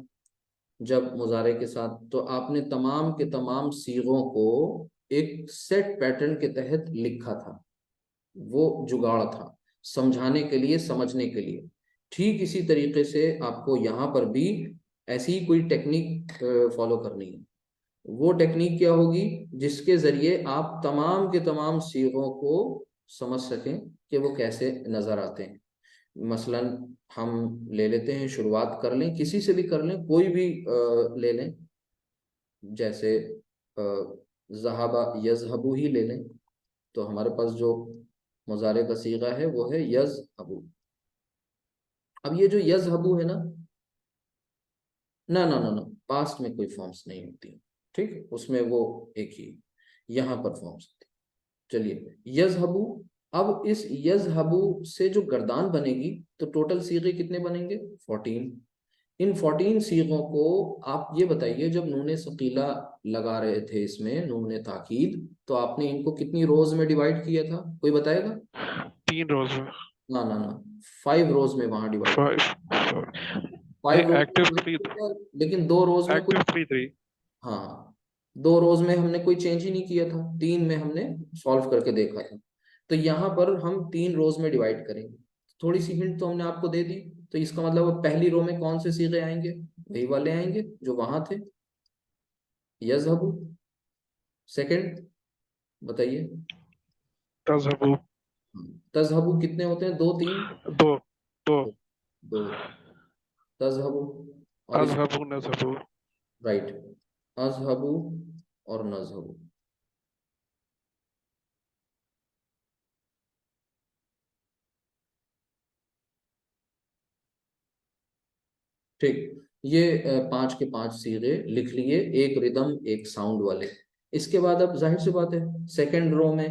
جب مضارع کے ساتھ، تو آپ نے تمام کے تمام صیغوں کو ایک سیٹ پیٹرن کے تحت لکھا تھا. وہ جگاڑ تھا سمجھانے کے لیے، سمجھنے کے لیے. ٹھیک اسی طریقے سے آپ کو یہاں پر بھی ایسی ہی کوئی ٹیکنیک فالو کرنی ہے. وہ ٹیکنیک کیا ہوگی؟ جس کے ذریعے آپ تمام کے تمام صیغوں کو سمجھ سکیں کہ وہ کیسے نظر آتے ہیں. مثلا ہم لے لیتے ہیں، شروعات کر لیں، کسی سے بھی کر لیں، کوئی بھی لے لیں، جیسے ذہبہ یذہبو ہی لے لیں. تو ہمارے پاس جو مضارع کا صیغہ ہے وہ ہے یذہبو. اب یہ جو یذہبو ہے نا، نہ پاسٹ میں کوئی فارمز نہیں ہوتی. ٹھیک، اس میں وہ ایک ہی، یہاں پر فارمز ہوتی. چلیے یذہبو اب اس یذهبو سے جو گردان بنے گی تو ٹوٹل صیغے کتنے بنیں گے؟ 14۔ ان 14 صیغوں کو آپ یہ بتائیے، جب نون ثقیلہ لگا رہے تھے اس میں نون تاکید، تو آپ نے ان کو کتنی روز میں ڈیوائڈ کیا تھا؟ کوئی بتائے گا؟ 3 روز میں، نہ 5 روز میں وہاں ڈیوائڈ، 5 5 روز ایکٹیو 3 میں، لیکن 2 روز میں ایکٹیو کوئی، 3 ہاں 2 روز میں ہم نے کوئی چینج ہی نہیں کیا تھا، 3 میں ہم نے سالو کر کے دیکھا تھا۔ تو یہاں پر ہم 3 روز میں ڈیوائڈ کریں گے۔ تھوڑی سی ہنٹ تو ہم نے آپ کو دے دی، تو اس کا مطلب وہ پہلی رو میں کون سے صیغے آئیں گے؟ وہی والے آئیں گے جو وہاں تھے، یذهبو۔ سیکنڈ بتائیے، تذهبوا تذهبو کتنے ہوتے ہیں؟ 2 3؟ 2 2 2 تذهبو، اور اس اذهبوا نذهبوا رائٹ، اذهبو اور نذهبو۔ ٹھیک، یہ 5 کے 5 صیغے لکھ لیے، ایک ردم ایک ساؤنڈ والے۔ اس کے بعد اب ظاہر سی بات ہے سیکنڈ رو میں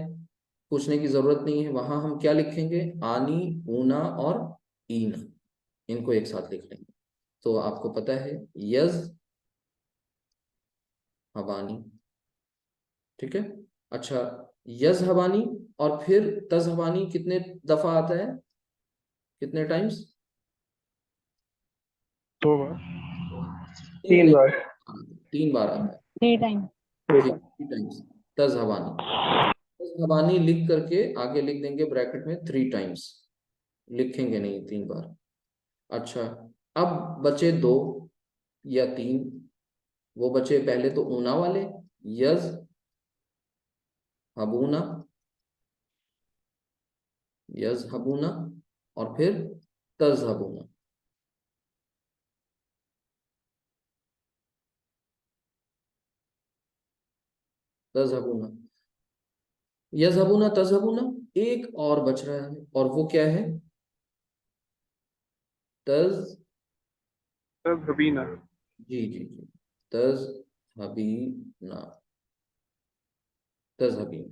پوچھنے کی ضرورت نہیں ہے، وہاں ہم کیا لکھیں گے؟ آنی، اونا اور اینا، ان کو ایک ساتھ لکھ لیں گے۔ تو آپ کو پتہ ہے یز ہبانی، ٹھیک ہے۔ اچھا، یز ہبانی اور پھر تز ہبانی کتنے دفعہ آتا ہے؟ کتنے ٹائمز؟ 2 بار، نہیں 3 بار، 3 بار آتا ہے، 3 ٹائم۔ ٹھیک، 3 ٹائمز تزہبانی۔ تزہبانی لکھ کر کے آگے لکھ دیں گے بریکٹ میں 3 ٹائمز، لکھیں گے نہیں 3 بار۔ اچھا، اب بچے 2 یا 3، وہ بچے پہلے تو اونا والے، یز ہبونا، یز ہبونا، اور پھر تزہبونا۔ تزہبونا، یزہبونا، تزہبونا، ایک اور بچ رہا ہے، اور وہ کیا ہے؟ تز، تذهبين جی جی جی، تزہبینا، تزہبین،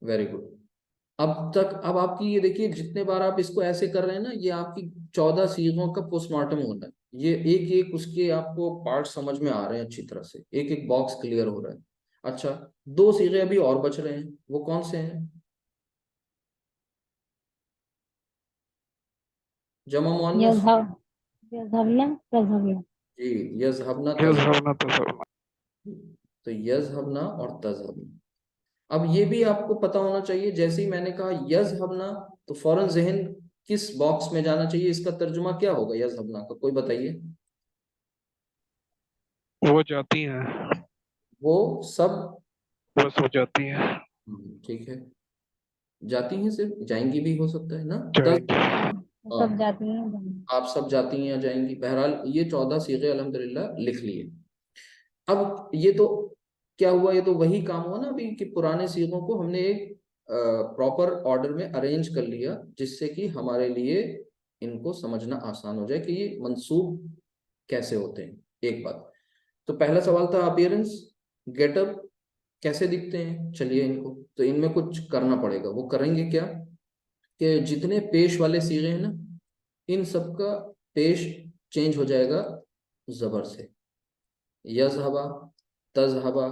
ویری گڈ۔ اب تک اب آپ کی یہ دیکھیے جتنے بار آپ اس کو ایسے کر رہے ہیں نا، یہ آپ کی 14 صیغوں کا پوسٹ مارٹم ہوتا ہے، یہ ایک ایک اس کے آپ کو پارٹ سمجھ میں آ رہے ہیں اچھی طرح سے، ایک ایک باکس کلیئر ہو رہا ہے۔ اچھا، 2 صیغے ابھی اور بچ رہے ہیں، وہ کون سے ہیں؟ جمع مؤنث، یذهبنا تذهبنا۔ جی، یذهبنا يذهبن تذهبن تو یذهبنا اور تذهبنا۔ اب یہ بھی آپ کو پتا ہونا چاہیے، جیسے ہی میں نے کہا یذهبنا تو فوراً ذہن کس باکس میں جانا چاہیے؟ اس کا ترجمہ کیا ہوگا یذهبنا کا؟ کوئی بتائیے۔ وہ جاتی ہیں، وہ سب، بس وہ جاتی ہیں، ٹھیک ہے، جاتی ہیں، صرف جائیں گی بھی ہو سکتا ہے نا۔ جائیں گے۔ سب جاتی ہیں۔ آپ سب جاتی ہیں یا جائیں گی، بہرحال یہ 14 صیغے الحمدللہ لکھ لیے۔ اب یہ تو کیا ہوا؟ یہ تو وہی کام ہوا نا ابھی کہ پرانے صیغوں کو ہم نے ایک پراپر آرڈر میں ارینج کر لیا، جس سے کہ ہمارے لیے ان کو سمجھنا آسان ہو جائے کہ یہ منصوب کیسے ہوتے ہیں۔ ایک بات تو پہلا سوال تھا اپیئرنس، گیٹ اپ، کیسے دکھتے ہیں؟ چلیے ان کو تو ان میں کچھ کرنا پڑے گا، وہ کریں گے کیا کہ جتنے پیش والے صیغے ہیں نا، ان سب کا پیش چینج ہو جائے گا زبر سے، یذہبا، تذہبا،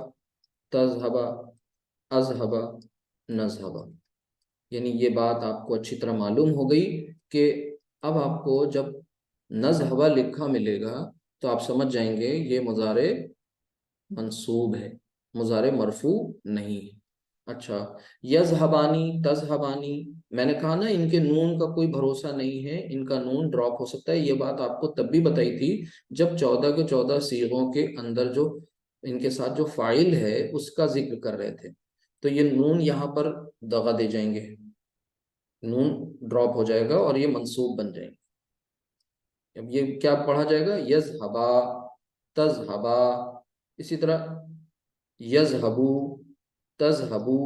تذہبا، اذہبا، نذہبا۔ یعنی یہ بات آپ کو اچھی طرح معلوم ہو گئی کہ اب آپ کو جب نذہبا لکھا ملے گا تو آپ سمجھ جائیں گے یہ مضارع منصوب ہے، مضارع مرفوع نہیں ہے۔ اچھا، یذہبانی، تذہبانی، میں نے کہا نا ان کے نون کا کوئی بھروسہ نہیں ہے، ان کا نون ڈراپ ہو سکتا ہے۔ یہ بات آپ کو تب بھی بتائی تھی جب 14 کے 14 صیغوں کے اندر جو ان کے ساتھ جو فاعل ہے اس کا ذکر کر رہے تھے، تو یہ نون یہاں پر دغا دے جائیں گے، نون ڈراپ ہو جائے گا اور یہ منصوب بن جائیں گے۔ اب یہ کیا پڑھا جائے گا؟ یذہبا، تذہبا، اسی طرح یذہبو، تذہبو،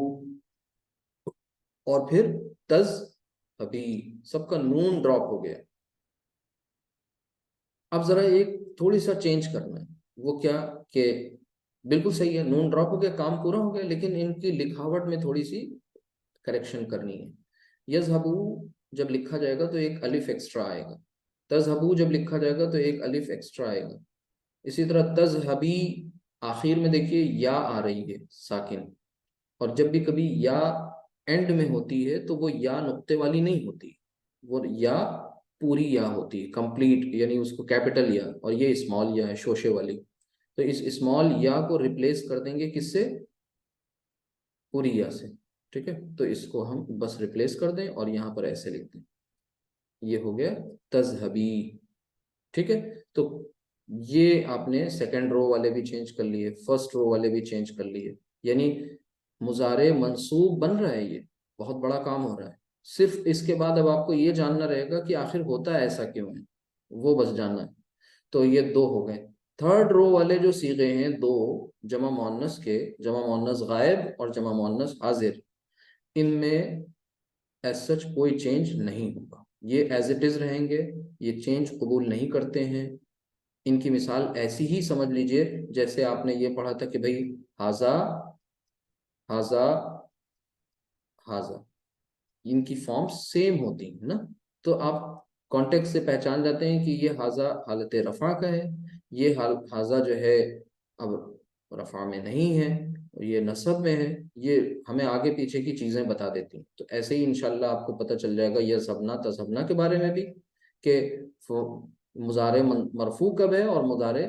اور پھر تذہبی، سب کا نون ڈراپ ہو گیا۔ اب ذرا ایک تھوڑی سا چینج کرنا ہے، وہ کیا کہ بالکل صحیح ہے، نون ڈراپ ہو گیا، کام پورا ہو گیا، لیکن ان کی لکھاوٹ میں تھوڑی سی کریکشن کرنی ہے. یذہبو جب لکھا جائے گا تو ایک الف ایکسٹرا آئے گا. تذہبو جب لکھا جائے گا تو ایک الف ایکسٹرا آئے گا. اسی طرح تذہبی آخر میں دیکھیے یا آ رہی ہے ساکن, اور جب بھی کبھی یا اینڈ میں ہوتی ہے تو وہ یا نقطے والی نہیں ہوتی, وہ یا پوری یا ہوتی ہے, کمپلیٹ, یعنی اس کو کیپٹل یا, اور یہ اسمال یا ہے شوشے والی. تو اس اسمال یا کو ریپلیس کر دیں گے کس سے؟ پوری یا سے. ٹھیک ہے, تو اس کو ہم بس ریپلیس کر دیں اور یہاں پر ایسے لکھ دیں. یہ ہو گیا تذہبی. ٹھیک ہے, تو یہ آپ نے سیکنڈ رو والے بھی چینج کر لیے, فرسٹ رو والے بھی چینج کر لیے. یعنی مضارع منصوب بن رہا ہے, یہ بہت بڑا کام ہو رہا ہے. صرف اس کے بعد اب آپ کو یہ جاننا رہے گا کہ آخر ہوتا ہے ایسا کیوں ہے, وہ بس جاننا ہے. تو یہ دو ہو گئے. تھرڈ رو والے جو صیغے ہیں دو جمع مؤنث کے, جمع مؤنث غائب اور جمع مؤنث حاضر, ان میں ایز سچ کوئی چینج نہیں ہوگا, یہ ایز اٹ از رہیں گے, یہ چینج قبول نہیں کرتے ہیں. ان کی مثال ایسی ہی سمجھ لیجئے جیسے آپ نے یہ پڑھا تھا کہ بھئی ہاذا ہاذا ہاذا, ان کی فارم سیم ہوتی ہیں نا. تو آپ کانٹیکٹ سے پہچان جاتے ہیں کہ یہ ہاذا حالت رفع کا ہے, یہ ہاذا جو ہے اب رفع میں نہیں ہے, یہ نصب میں ہے. یہ ہمیں آگے پیچھے کی چیزیں بتا دیتی ہیں. تو ایسے ہی انشاءاللہ آپ کو پتہ چل جائے گا یہ سبنا تسبنا کے بارے میں بھی, کہ مضارع مرفوع کب ہے اور مضارع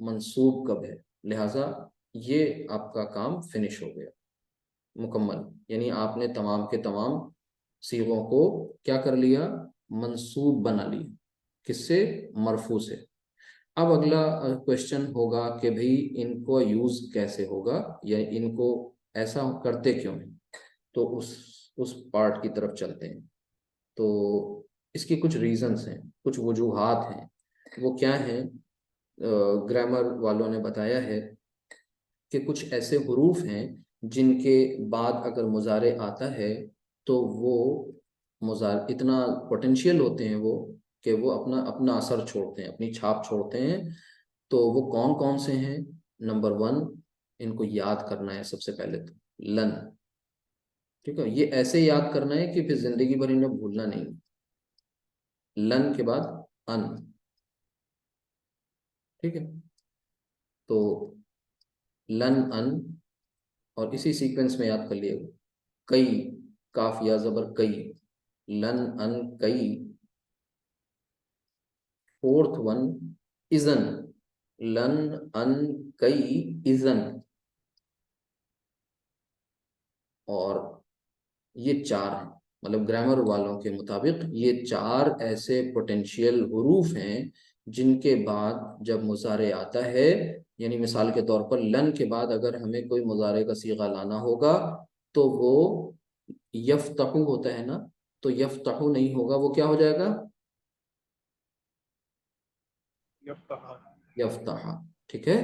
منصوب کب ہے. لہٰذا یہ آپ کا کام فنش ہو گیا, مکمل. یعنی آپ نے تمام کے تمام صیغوں کو کیا کر لیا؟ منصوب بنا لیا. کس سے؟ مرفوع سے. اب اگلا کوشچن ہوگا کہ بھئی ان کو یوز کیسے ہوگا, یا ان کو ایسا کرتے کیوں ہیں. تو اس پارٹ کی طرف چلتے ہیں. تو اس کی کچھ ریزنز ہیں, کچھ وجوہات ہیں. وہ کیا ہیں؟ گرامر والوں نے بتایا ہے کہ کچھ ایسے حروف ہیں جن کے بعد اگر مضارع آتا ہے تو وہ مضارع اتنا پوٹینشیل ہوتے ہیں وہ, کہ وہ اپنا اثر چھوڑتے ہیں, اپنی چھاپ چھوڑتے ہیں. تو وہ کون کون سے ہیں؟ نمبر 1 ان کو یاد کرنا ہے سب سے پہلے تو, لن. ٹھیک ہے, یہ ایسے یاد کرنا ہے کہ پھر زندگی بھر انہیں بھولنا نہیں. لن کے بعد ان. ٹھیک ہے, تو لن ان, اور اسی سیکوینس میں یاد کر لیے گا. کئی, کاف یا زبر کئی, لن ان کئی. فورتھ ون اذن, لن ان کئی اذن. اور یہ 4 ہیں, مطلب گرامر والوں کے مطابق یہ 4 ایسے پوٹینشیل حروف ہیں جن کے بعد جب مضارع آتا ہے, یعنی مثال کے طور پر لن کے بعد اگر ہمیں کوئی مضارع کا صیغہ لانا ہوگا تو وہ یفتحو ہوتا ہے نا, تو یفتحو نہیں ہوگا, وہ کیا ہو جائے گا؟ یفتح. ٹھیک ہے.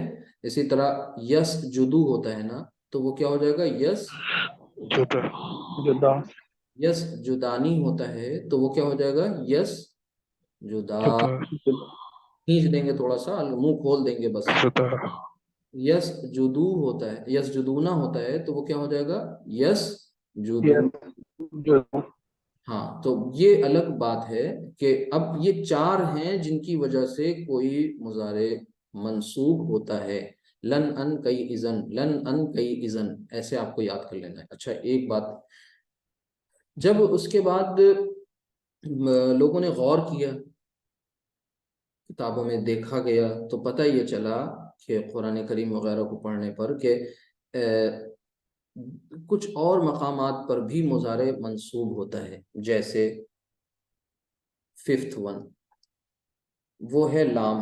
اسی طرح یس جدو ہوتا ہے نا, تو وہ کیا ہو جائے گا؟ یس جدا. یس جدانی ہوتا ہے تو وہ کیا ہو جائے گا؟ یس جدا. کھینچ دیں گے تھوڑا سا, منہ کھول دیں گے بس. یس جدو ہوتا ہے, یس جدونا ہوتا ہے تو وہ کیا ہو جائے گا؟ یس جدو. ہاں, تو یہ الگ بات ہے کہ اب یہ 4 ہیں جن کی وجہ سے کوئی مضارع منصوب ہوتا ہے. لن ان کئی اذن, لن ان کئی اذن, ایسے آپ کو یاد کر لینا ہے. اچھا, ایک بات, جب اس کے بعد لوگوں نے غور کیا, کتابوں میں دیکھا گیا, تو پتہ یہ چلا کہ قرآن کریم وغیرہ کو پڑھنے پر کہ کچھ اور مقامات پر بھی مضارع منصوب ہوتا ہے. جیسے 5th ون, وہ ہے لام.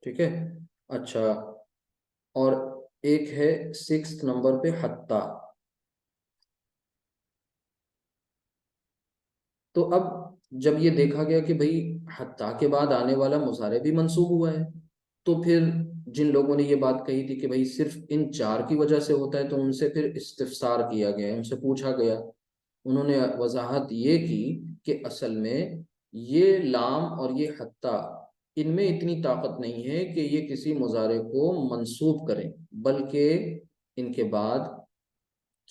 ٹھیک ہے. اچھا, اور ایک ہے 6th نمبر پہ حتی. تو اب جب یہ دیکھا گیا کہ بھئی حتی کے بعد آنے والا مضارع بھی منصوب ہوا ہے, تو پھر جن لوگوں نے یہ بات کہی تھی کہ بھئی صرف ان 4 کی وجہ سے ہوتا ہے, تو ان سے پھر استفسار کیا گیا, ان سے پوچھا گیا. انہوں نے وضاحت یہ کی کہ اصل میں یہ لام اور یہ حتی, ان میں اتنی طاقت نہیں ہے کہ یہ کسی مضارع کو منصوب کریں, بلکہ ان کے بعد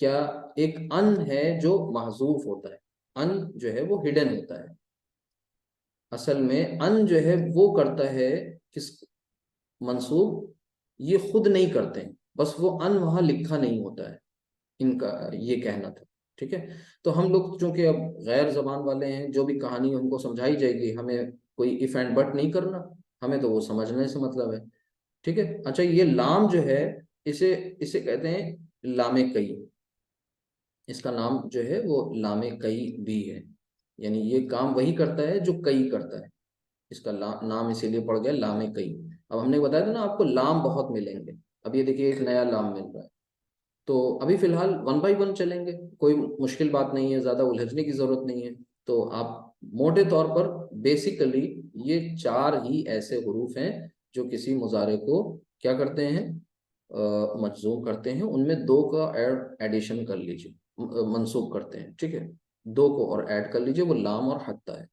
کیا ایک ان ہے جو محذوف ہوتا ہے، ان جو ہے وہ ہڈن ہوتا ہے، اصل میں ان جو ہے وہ کرتا ہے کس منصوب، یہ خود نہیں کرتے ہیں، بس وہ ان وہاں لکھا نہیں ہوتا ہے، ان کا یہ کہنا تھا، ٹھیک ہے۔ تو ہم لوگ چونکہ اب غیر زبان والے ہیں، جو بھی کہانی ہم کو سمجھائی جائے گی ہمیں کوئی اف اینڈ بٹ نہیں کرنا، ہمیں تو وہ سمجھنے سے مطلب ہے، ٹھیک ہے۔ اچھا یہ لام جو ہے اسے کہتے ہیں لام کئی، اس کا نام جو ہے وہ لام کئی بھی ہے، یعنی یہ کام وہی کرتا ہے جو کئی کرتا ہے، اس کا نام اسی لیے پڑ گیا لام کئی۔ اب ہم نے بتایا تھا نا آپ کو لام بہت ملیں گے، اب یہ دیکھیے ایک نیا لام مل رہا ہے، تو ابھی فی الحال 1 بائی 1 چلیں گے، کوئی مشکل بات نہیں ہے، زیادہ الجھنے کی ضرورت نہیں ہے۔ تو آپ موٹے طور پر بیسیکلی یہ 4 ہی ایسے حروف ہیں جو کسی مضارع کو کیا کرتے ہیں، مجزوم کرتے ہیں، ان میں 2 کا ایڈیشن کر لیجئے، منسوب کرتے ہیں، ٹھیک ہے، 2 کو اور ایڈ کر لیجئے، وہ لام اور حتی ہے۔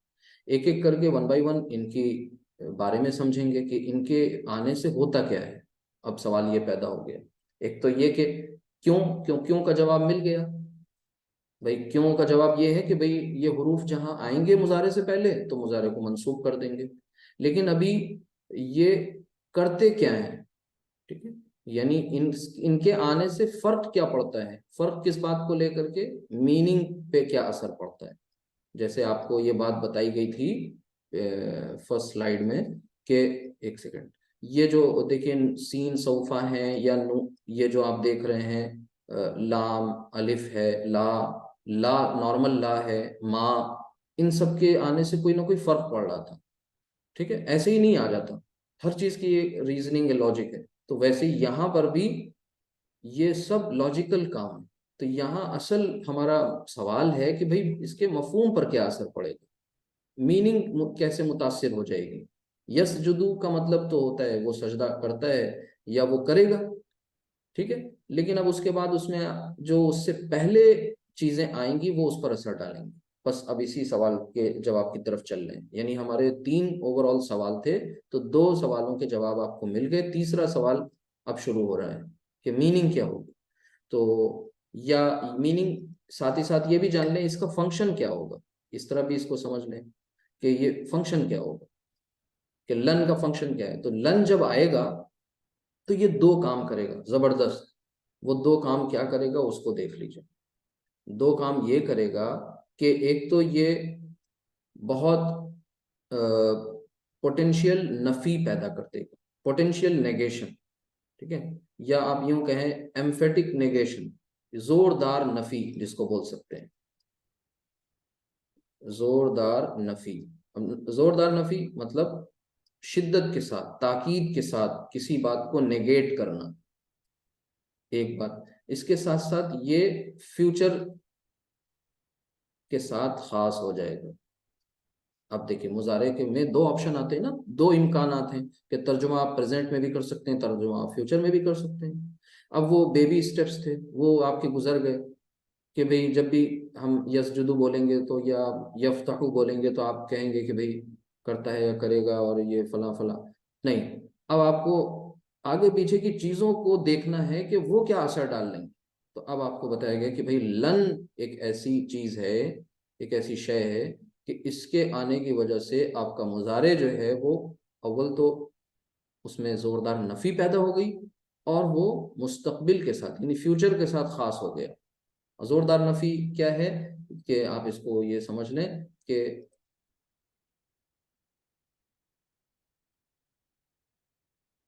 ایک ایک کر کے 1 بائی 1 ان کی بارے میں سمجھیں گے کہ ان کے آنے سے ہوتا کیا ہے۔ اب سوال یہ پیدا ہو گیا، ایک تو یہ کہ کیوں کا جواب مل گیا، بھائی کیوں کا جواب یہ ہے کہ بھائی یہ حروف جہاں آئیں گے مضارع سے پہلے تو مضارع کو منسوب کر دیں گے، لیکن ابھی یہ کرتے کیا ہیں، ٹھیک ہے، یعنی ان کے آنے سے فرق کیا پڑتا ہے، فرق کس بات کو لے کر کے، میننگ پہ کیا اثر پڑتا ہے۔ جیسے آپ کو یہ بات بتائی گئی تھی فرسٹ سلائیڈ میں کہ ایک سیکنڈ، یہ جو دیکھیں سین سوفا ہیں یا یہ جو آپ دیکھ رہے ہیں لام الف ہے، لا نارمل لا ہے، ما، ان سب کے آنے سے کوئی نہ کوئی فرق پڑ رہا تھا، ٹھیک ہے، ایسے ہی نہیں آ جاتا، ہر چیز کی ایک ریزننگ ہے، لاجک ہے، تو ویسے یہاں پر بھی یہ سب لاجیکل کام ہے۔ تو یہاں اصل ہمارا سوال ہے کہ بھئی اس کے مفہوم پر کیا اثر پڑے گا، میننگ کیسے متاثر ہو جائے گی۔ یسجدو کا مطلب تو ہوتا ہے وہ سجدہ کرتا ہے یا وہ کرے گا، ٹھیک ہے، لیکن اب اس کے بعد اس میں جو اس سے پہلے چیزیں آئیں گی وہ اس پر اثر ڈالیں گی۔ بس اب اسی سوال کے جواب کی طرف چل رہے ہیں، یعنی ہمارے 3 اوور آل سوال تھے، تو 2 سوالوں کے جواب آپ کو مل گئے، تیسرا سوال اب شروع ہو رہا ہے کہ میننگ کیا ہوگی، تو یا میننگ ساتھ ہی ساتھ یہ بھی جان لیں اس کا فنکشن کیا ہوگا، اس طرح بھی اس کو سمجھ لیں کہ یہ فنکشن کیا ہوگا، کہ لن کا فنکشن کیا ہے۔ تو لن جب آئے گا تو یہ 2 کام کرے گا زبردست، وہ 2 کام کیا کرے گا اس کو دیکھ لیجئے۔ 2 کام یہ کرے گا کہ ایک تو یہ بہت پوٹینشیل نفی پیدا کر دے گا، پوٹینشیل نیگیشن، ٹھیک ہے، یا آپ یوں کہیں ایمفیٹک نیگیشن، زوردار نفی جس کو بول سکتے ہیں، زوردار نفی۔ زوردار نفی مطلب شدت کے ساتھ، تاکید کے ساتھ کسی بات کو نیگیٹ کرنا، ایک بات، اس کے ساتھ ساتھ یہ فیوچر کے ساتھ خاص ہو جائے گا۔ اب دیکھیں مضارع کے میں 2 آپشن آتے ہیں نا، 2 امکانات ہیں کہ ترجمہ آپ پریزنٹ میں بھی کر سکتے ہیں، ترجمہ آپ فیوچر میں بھی کر سکتے ہیں۔ اب وہ بیبی سٹیپس تھے وہ آپ کے گزر گئے کہ بھئی جب بھی ہم یسجدو بولیں گے تو یا یفتحو بولیں گے تو آپ کہیں گے کہ بھئی کرتا ہے یا کرے گا اور یہ فلاں فلاں، نہیں، اب آپ کو آگے پیچھے کی چیزوں کو دیکھنا ہے کہ وہ کیا اثر ڈال لیں گے۔ تو اب آپ کو بتایا گیا کہ بھئی لن ایک ایسی چیز ہے، ایک ایسی شے ہے کہ اس کے آنے کی وجہ سے آپ کا مضارع جو ہے وہ اول تو اس میں زوردار نفی پیدا ہو گئی، اور وہ مستقبل کے ساتھ یعنی فیوچر کے ساتھ خاص ہو گیا۔ زوردار نفی کیا ہے کہ آپ اس کو یہ سمجھ لیں کہ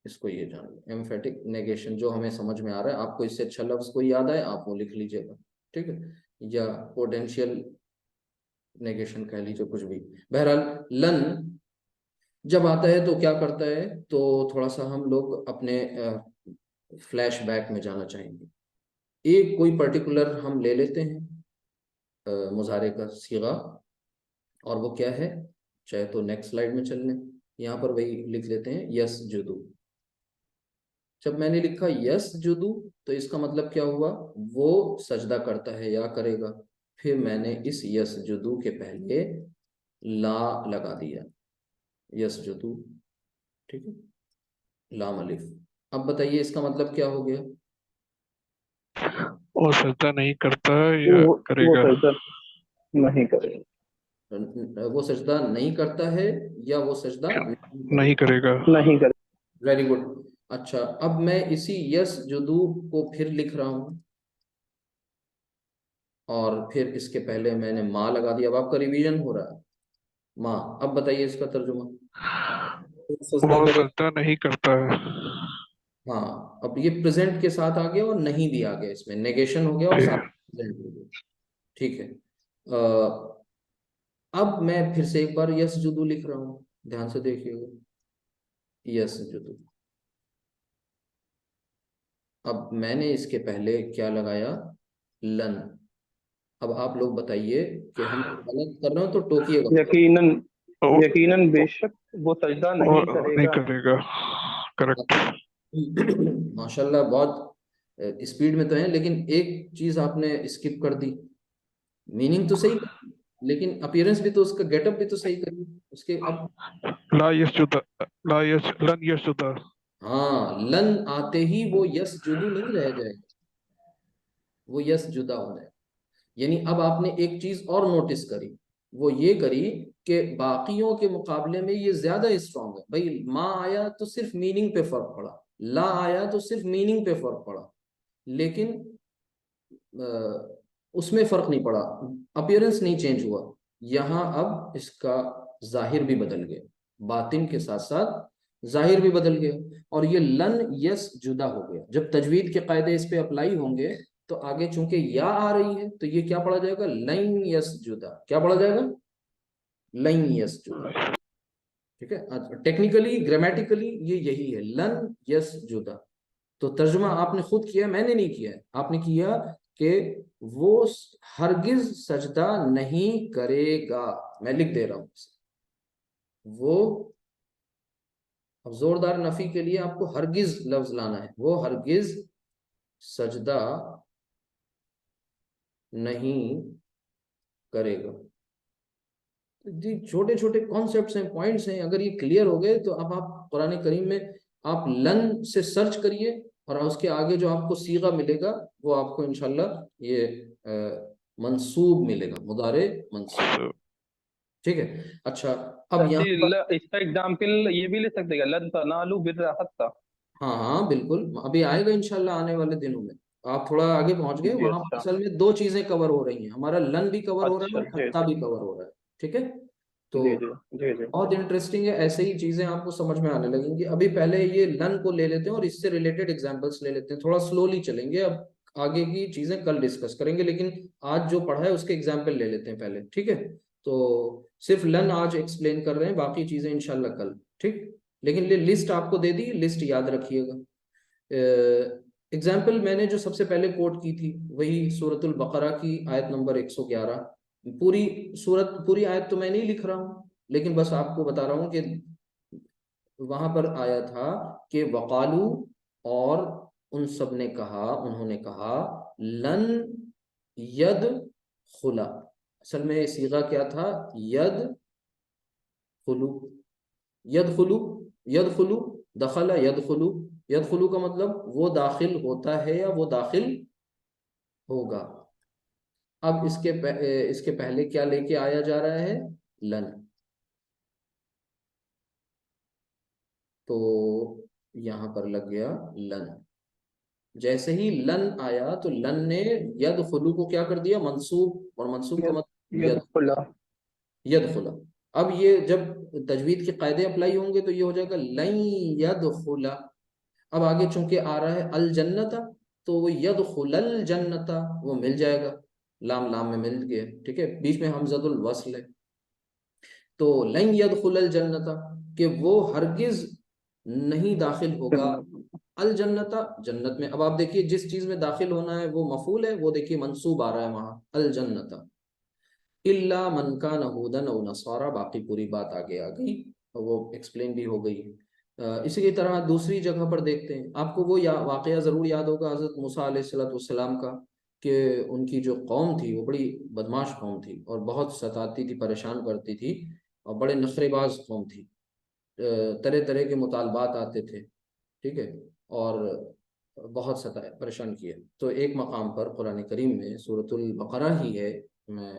اس کو یہ جان لیں ایمفیٹک نیگیشن، جو ہمیں سمجھ میں آ رہا ہے، آپ کو اس سے اچھا لفظ کوئی یاد آئے آپ وہ لکھ لیجئے گا، ٹھیک ہے، یا پوٹینشیل نیگیشن کہہ لیجئے، کچھ بھی۔ بہرحال لن جب آتا ہے تو کیا کرتا ہے، تو تھوڑا سا ہم لوگ اپنے فلیش بیک میں جانا چاہیں گے۔ ایک کوئی پرٹیکولر ہم لے لیتے ہیں مضارع کا صیغہ، اور وہ کیا ہے، چاہے تو نیکسٹ سلائیڈ میں چل لیں، یہاں پر وہی لکھ لیتے ہیں یسجدو۔ جب میں نے لکھا یسجدو تو اس کا مطلب کیا ہوا، وہ سجدہ کرتا ہے یا کرے گا، پھر میں نے اس یسجدو کے پہلے لا لگا دیا، یسجدو، ٹھیک ہے، لام الف۔ اب بتائیے اس کا مطلب کیا ہو گیا، وہ سجدہ نہیں کرتا ہے یا وہ کرے گا؟ سجدہ نہیں کرے گا، وہ سجدہ نہیں کرتا ہے یا وہ سجدہ نہیں کرے نہیں کرے گا۔ نہیں کرے ویری گڈ. اچھا اب میں اسی یس جدو کو پھر لکھ رہا ہوں اور پھر اس کے پہلے میں نے ماں لگا دیا. اب آپ کا ریویژن ہو رہا ہے. ماں. اب بتائیے اس کا ترجمہ. سجدہ وہ کرے. سجدہ نہیں کرتا ہے۔ ہاں اب یہ پریزنٹ کے ساتھ آ گیا اور نہیں بھی آ گیا, اس میں نیگیشن ہو گیا اور ساتھ present ہو گیا. ٹھیک ہے. اب میں پھر سے ایک بار یس جدو لکھ رہا ہوں, دھیان سے دیکھیے گا. یس جدو. اب میں نے اس کے پہلے کیا لگایا؟ لن. اب آپ لوگ بتائیے کہ ہم غلط کر رہے ہو تو ٹوکیے گا. یقیناً وہ یقیناً بے شک وہ سجدہ وہ نہیں کرے نہیں گا۔ کرے گا، کریکٹ۔ ماشاءاللہ بہت اسپیڈ میں تو ہیں, لیکن ایک چیز آپ نے اسکپ کر دی. میننگ تو صحیح لیکن اپیرنس بھی تو اس کا گیٹ اپ بھی تو صحیح کریے اس کے. اب لا یسجد، لن یسجد۔ ہاں لن آتے ہی وہ یس جدو نہیں رہ جائے گا, وہ یس جدا ہو جائے گا. یعنی اب آپ نے ایک چیز اور نوٹس کری, وہ یہ کری کہ باقیوں کے مقابلے میں یہ زیادہ اسٹرانگ ہے. بھائی ماں آیا تو صرف میننگ پہ فرق پڑا, لا آیا تو صرف میننگ پہ فرق پڑا, لیکن اس میں فرق نہیں پڑا, اپیرنس نہیں چینج ہوا. یہاں اب اس کا ظاہر بھی بدل گیا, باطن کے ساتھ ساتھ ظاہر بھی بدل گیا, اور یہ لن یس جدا ہو گیا. جب تجوید کے قاعدے اس پہ اپلائی ہوں گے تو آگے چونکہ یا آ رہی ہے تو یہ کیا پڑھا جائے گا؟ لن یس جدا. کیا پڑھا جائے گا؟ لن یس جدا. ٹھیک ہے, ٹیکنیکلی گرامیٹیکلی یہ یہی ہے, لن یس جدا. تو ترجمہ آپ نے خود کیا, میں نے نہیں کیا ہے. آپ نے کیا کہ وہ ہرگز سجدہ نہیں کرے گا. میں لکھ دے رہا ہوں وہ, اب زوردار نفی کے لیے آپ کو ہرگز لفظ لانا ہے. وہ ہرگز سجدہ نہیں کرے گا. جی چھوٹے چھوٹے کانسیپٹس ہیں, پوائنٹس ہیں, اگر یہ کلیئر ہو گئے تو اب آپ قرآن کریم میں آپ لن سے سرچ کریے اور اس کے آگے جو آپ کو صیغہ ملے گا وہ آپ کو انشاءاللہ یہ منصوب ملے گا, مضارع منصوب. ٹھیک ہے. اچھا اب یہاں پر اس کا اگزامپل یہ بھی لے سکتے ہیں، لن تنالوا البر حتی۔ ہاں ہاں بالکل, ابھی آئے گا انشاءاللہ آنے والے دنوں میں. آپ تھوڑا آگے پہنچ گئے, جی وہاں پر اچھا اصل میں دو چیزیں کور ہو رہی ہیں, ہمارا لن بھی کور ہو رہا ہے اچھا، اور جی حتیٰ بھی کور ہو رہا ہے. ٹھیک ہے, تو جی جی جی جی بہت انٹرسٹنگ ہے. ایسے ہی چیزیں آپ کو سمجھ میں آنے لگیں گی. ابھی پہلے یہ لن کو لے لیتے ہیں اور اس سے ریلیٹڈ ایگزامپلس لے لیتے ہیں. تھوڑا سلولی چلیں گے, اب آگے کی چیزیں کل ڈسکس کریں گے, لیکن آج جو پڑھا ہے اس کے ایگزامپل لے لیتے ہیں پہلے. ٹھیک ہے, تو صرف لن آج ایکسپلین کر رہے ہیں, باقی چیزیں انشاءاللہ کل. ٹھیک, لیکن یہ لسٹ آپ کو دے دی, لسٹ یاد رکھیے گا. اگزامپل میں نے جو سب سے پہلے کوٹ کی تھی وہی سورۃ البقرہ کی آیت نمبر 111. پوری سورت, پوری آیت تو میں نہیں لکھ رہا ہوں, لیکن بس آپ کو بتا رہا ہوں کہ وہاں پر آیا تھا کہ وقالو, اور ان سب نے کہا, انہوں نے کہا, لن ید خلا. اصل میں صیغہ کیا تھا؟ ید خلو. ید خلو, ید خلو, دخل ید خلو. ید خلو کا مطلب وہ داخل ہوتا ہے یا وہ داخل ہوگا. اب اس کے پہلے کیا لے کے آیا جا رہا ہے؟ لن. تو یہاں پر لگ گیا لن. جیسے ہی لن آیا تو لن نے ید خلو کو کیا کر دیا؟ منصوب, اور منصوب کا مطلب ید خلا۔ خلا. اب یہ جب تجوید کے قاعدے اپلائی ہوں گے تو یہ ہو جائے گا لن یدخلا. اب آگے چونکہ آ رہا ہے الجنت, تو وہ یدخل الجنت وہ مل جائے گا, لام لام میں مل گیا. ٹھیک ہے, بیچ میں حمزۃ الوصل ہے, تو لن یدخل الجنت کہ وہ ہرگز نہیں داخل ہوگا الجنت, جنت میں. اب آپ دیکھیے جس چیز میں داخل ہونا ہے وہ مفعول ہے, وہ دیکھیے منصوب آ رہا ہے وہاں الجنت. الا من کان ہودا او نصارا, باقی پوری بات آگے آ گئی, وہ ایکسپلین بھی ہو گئی. اسی کی طرح دوسری جگہ پر دیکھتے ہیں, آپ کو وہ واقعہ ضرور یاد ہوگا حضرت موسیٰ علیہ السلام کا, کہ ان کی جو قوم تھی وہ بڑی بدماش قوم تھی اور بہت ستاتی تھی, پریشان کرتی تھی, اور بڑے نخرے باز قوم تھی. طرح طرح کے مطالبات آتے تھے. ٹھیک ہے, اور بہت ستایا، پریشان کیا. تو ایک مقام پر قرآن کریم میں سورۃ البقرہ ہی ہے، میں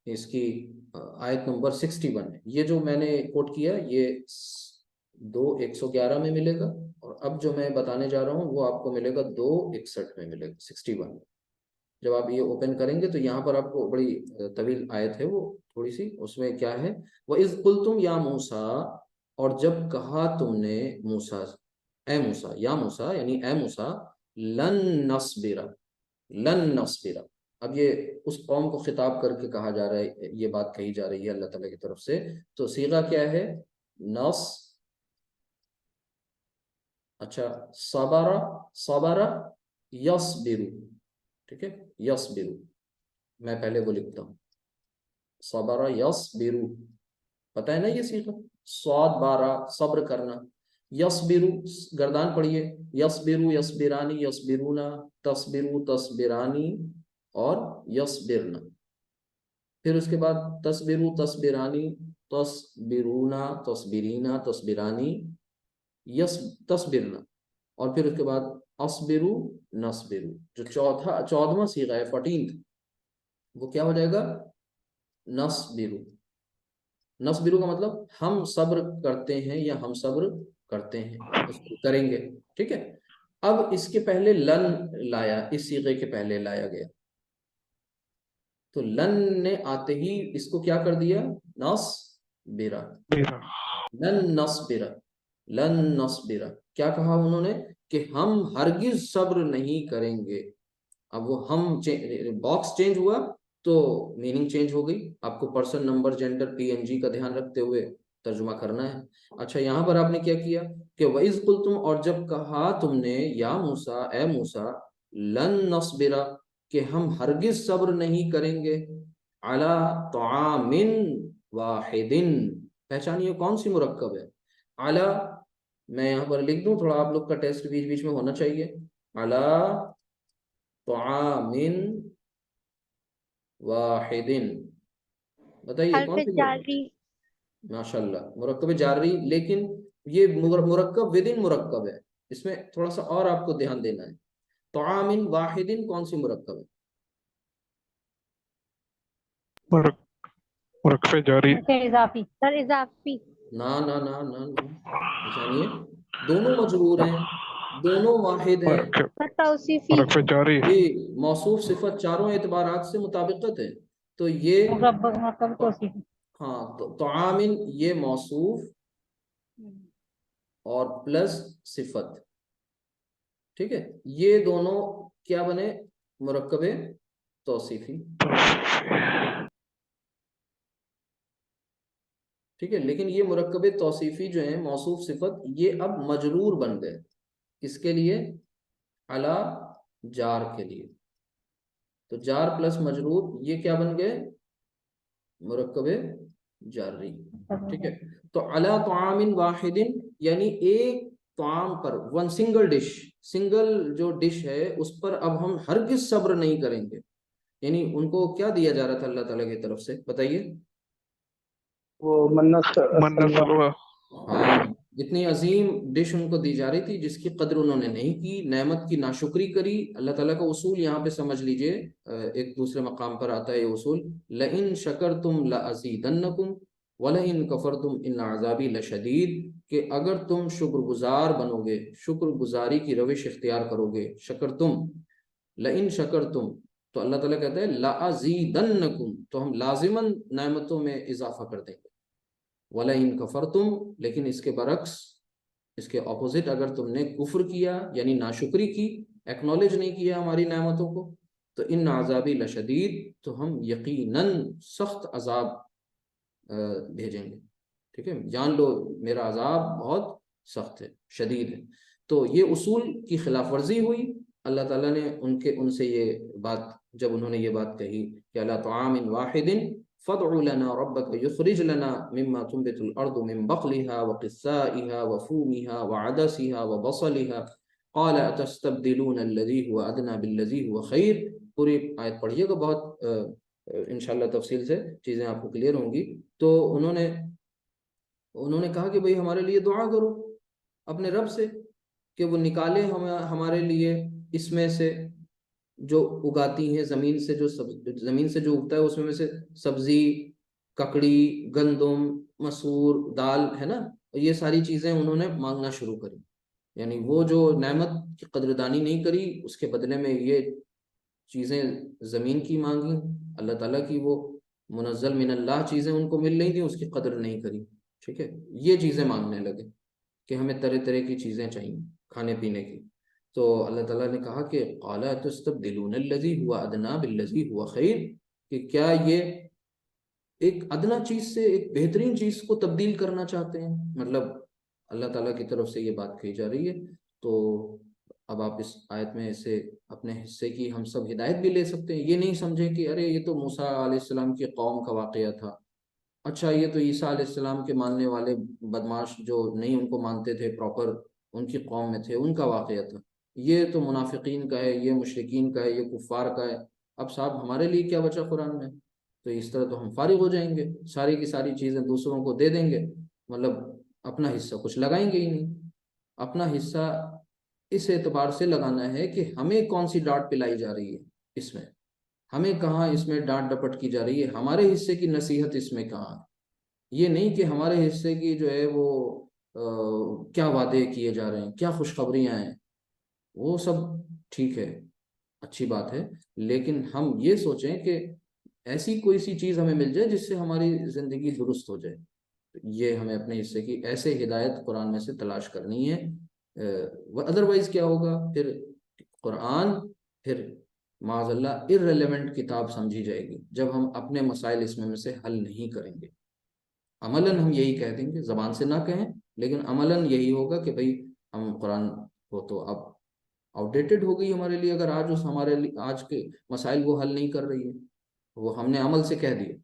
اس کی آیت نمبر 61 ہے. یہ جو میں نے کوٹ کیا یہ 2:111 میں ملے گا، اور اب جو میں بتانے جا رہا ہوں وہ آپ کو ملے گا 2:61 میں ملے گا، 61 میں. جب آپ یہ اوپن کریں گے تو یہاں پر آپ کو بڑی طویل آیت ہے وہ تھوڑی سی، اس میں کیا ہے، وَإِذْ قُلْتُمْ يَا مُوسَىٰ، اور جب کہا تم نے موسیٰ، اے موسیٰ، یا موسیٰ یعنی اے موسیٰ، لن نصبر، لن نصبر. اب یہ اس قوم کو خطاب کر کے کہا جا رہا ہے، یہ بات کہی جا رہی ہے اللہ تعالیٰ کی طرف سے. تو صیغہ کیا ہے؟ نص، اچھا، صبر، صبر یصبر، ٹھیک ہے، یصبر، میں پہلے وہ لکھتا ہوں، صبر یصبر، پتہ ہے نا یہ صیغہ، صاد بارہ، صبر کرنا، یصبر، گردان پڑھیے، یصبر، یصبرانی، یصبرونا، تصبر، تصبرانی، اور یصبرنا. پھر اس کے بعد تصبر، تصبرانی، تصبرونا، تصبرینا، تصبرانی، تصبرنا، اور پھر اس کے بعد اصبر، نصبر. جو 14واں صیغہ ہے 14th، وہ کیا ہو جائے گا؟ نصبر. نصبر کا مطلب ہم صبر کرتے ہیں یا ہم صبر کرتے ہیں، اس کو کریں گے، ٹھیک ہے. اب اس کے پہلے لن لایا، اس صیغے کے پہلے لایا گیا، تو لن نے آتے ہی اس کو کیا کر دیا؟ نصبر، لن نصبر، لن نصبر. کیا کہا انہوں نے؟ کہ ہم ہرگز صبر نہیں کریں گے. اب وہ ہم باکس چینج ہوا تو میننگ چینج ہو گئی. آپ کو پرسن، نمبر، جینڈر، پی این جی کا دھیان رکھتے ہوئے ترجمہ کرنا ہے. اچھا، یہاں پر آپ نے کیا کیا کہ وَإِذْ قُلْتُمْ، اور جب کہا تم نے، یا موسیٰ، اے موسیٰ، لن نصبر، کہ ہم ہرگز صبر نہیں کریں گے، علی طعام واحد. پہچانیے کون سی مرکب ہے؟ علی، میں یہاں پر لکھ دوں، تھوڑا آپ لوگ کا ٹیسٹ بیچ بیچ میں ہونا چاہیے. علی طعام واحد، بتائیے حرف کون سی جاری. ماشاء اللہ، مرکب جاری، لیکن یہ مرکب ود ان مرکب ہے، اس میں تھوڑا سا اور آپ کو دھیان دینا ہے. طعام واحد کون سی مرکب ہے؟ مرکب جاری. اضافی سر، اضافی. نا نا نا نا نا، پہچانیے، دونوں مجرور ہیں، دونوں واحد ہیں. مرکب توصیفی. مرکب جاری. جی، موصوف صفت چاروں اعتبارات سے مطابقت ہے. تو یہ مرکب توصیفی. ہاں، تو طعام یہ موصوف اور پلس صفت، ٹھیک ہے، یہ دونوں کیا بنے؟ مرکب توصیفی، ٹھیک ہے. لیکن یہ مرکب توصیفی جو ہیں، موصوف صفت، یہ اب مجرور بن گئے. اس کے لیے علی جار کے لیے، تو جار پلس مجرور یہ کیا بن گئے؟ مرکب جاری، ٹھیک ہے. تو علی طعام واحد یعنی ایک طعام پر، ون سنگل ڈش، سنگل جو ڈش ہے اس پر اب ہم ہرگز صبر نہیں کریں گے. یعنی ان کو کیا دیا جا رہا تھا اللہ تعالیٰ کی طرف سے؟ بتائیے. وہ منت سلوہ. ہاں، اتنی عظیم ڈش ان کو دی جا رہی تھی جس کی قدر انہوں نے نہیں کی، نعمت کی ناشکری کری. اللہ تعالیٰ کا اصول یہاں پہ سمجھ لیجئے، ایک دوسرے مقام پر آتا ہے یہ اصول، لَإِن شَكَرْتُمْ لَأَزِيدَنَّكُمْ وَلَئِن كَفَرْتُمْ إِنَّ عَذَابِي لَشَدِيدٌ. کہ اگر تم شکر گزار بنو گے، شکر گزاری کی روش اختیار کرو گے، شکرتم، لَإِن شَكَرْتُمْ، تو اللہ تعالیٰ کہتا ہے لَأَزِيدَنَّكُمْ، تو ہم لازماً نعمتوں میں اضافہ کر دیں گے. وَلَئِن كَفَرْتُمْ، لیکن اس کے برعکس، اس کے اپوزٹ، اگر تم نے کفر کیا یعنی ناشکری کی، ایکنالج نہیں کیا ہماری نعمتوں کو، تو ان عذابی لشدید، تو ہم یقیناً سخت عذاب بھیجیں گے. ٹھیک ہے، جان لو میرا عذاب بہت سخت ہے، شدید ہے. تو یہ اصول کی خلاف ورزی ہوئی. اللہ تعالیٰ نے ان سے یہ بات، جب انہوں نے یہ بات کہی کہ علی طعام واحد فادع لنا ربك يخرج لنا مما تنبت الارض من بقلها وقثائها وفومها وعدسها وبصلها قال اتستبدلون الذي هو ادنى بالذي هو خير. پوری آیت پڑھیے گا، بہت انشاءاللہ تفصیل سے چیزیں آپ کو کلیئر ہوں گی. تو انہوں نے کہا کہ بھئی ہمارے لیے دعا کرو اپنے رب سے. کہ وہ نکالے ہمارے لیے اس میں سے جو اگاتی ہیں زمین سے، زمین سے جو اگتا ہے اس میں سے سبزی، ککڑی، گندم، مسور، دال ہے نا، یہ ساری چیزیں انہوں نے مانگنا شروع کری. یعنی وہ جو نعمت کی قدردانی نہیں کری، اس کے بدلے میں یہ چیزیں زمین کی مانگی، اللہ تعالیٰ کی وہ منزل من اللہ چیزیں ان کو مل رہی تھیں، اس کی قدر نہیں کری. ٹھیک ہے، یہ چیزیں مانگنے لگے کہ ہمیں طرح طرح کی چیزیں چاہیے کھانے پینے کی. تو اللہ تعالیٰ نے کہا کہ قَالَ تَسْتَبْدِلُونَ الَّذِي هُوَ أَدْنَىٰ بِالَّذِي هُوَ خَيْرٌ، کہ کیا یہ ایک ادنا چیز سے ایک بہترین چیز کو تبدیل کرنا چاہتے ہیں. مطلب اللہ تعالیٰ کی طرف سے یہ بات کہی جا رہی ہے. تو اب آپ اس آیت میں سے اپنے حصے کی ہم سب ہدایت بھی لے سکتے ہیں. یہ نہیں سمجھیں کہ ارے یہ تو موسیٰ علیہ السلام کی قوم کا واقعہ تھا، اچھا یہ تو عیسیٰ علیہ السلام کے ماننے والے بدماش جو نہیں ان کو مانتے تھے پراپر، ان کی قوم میں تھے، ان کا واقعہ تھا. یہ تو منافقین کا ہے، یہ مشرکین کا ہے، یہ کفار کا ہے. اب صاحب ہمارے لیے کیا بچا قرآن میں؟ تو اس طرح تو ہم فارغ ہو جائیں گے، ساری کی ساری چیزیں دوسروں کو دے دیں گے، مطلب اپنا حصہ کچھ لگائیں گے ہی نہیں. اپنا حصہ اس اعتبار سے لگانا ہے کہ ہمیں کون سی ڈانٹ پلائی جا رہی ہے اس میں، ہمیں کہاں اس میں ڈانٹ ڈپٹ کی جا رہی ہے، ہمارے حصے کی نصیحت اس میں کہاں ہے. یہ نہیں کہ ہمارے حصے کی جو ہے وہ کیا وعدے کیے جا رہے ہیں، کیا خوشخبریاں ہیں، وہ سب ٹھیک ہے، اچھی بات ہے، لیکن ہم یہ سوچیں کہ ایسی کوئی سی چیز ہمیں مل جائے جس سے ہماری زندگی درست ہو جائے. یہ ہمیں اپنے حصے کی ایسے ہدایت قرآن میں سے تلاش کرنی ہے. ادروائز کیا ہوگا پھر قرآن پھر معاذ اللہ irrelevant کتاب سمجھی جائے گی جب ہم اپنے مسائل اس میں سے حل نہیں کریں گے. عملاً ہم یہی کہہ دیں گے، زبان سے نہ کہیں لیکن عملاً یہی ہوگا کہ بھئی ہم قرآن کو تو اب آؤٹ ڈیٹڈ ہو گئی ہمارے لیے، اگر آج ہمارے آج کے مسائل وہ حل نہیں کر رہی ہے، وہ ہم نے عمل سے کہہ دیا.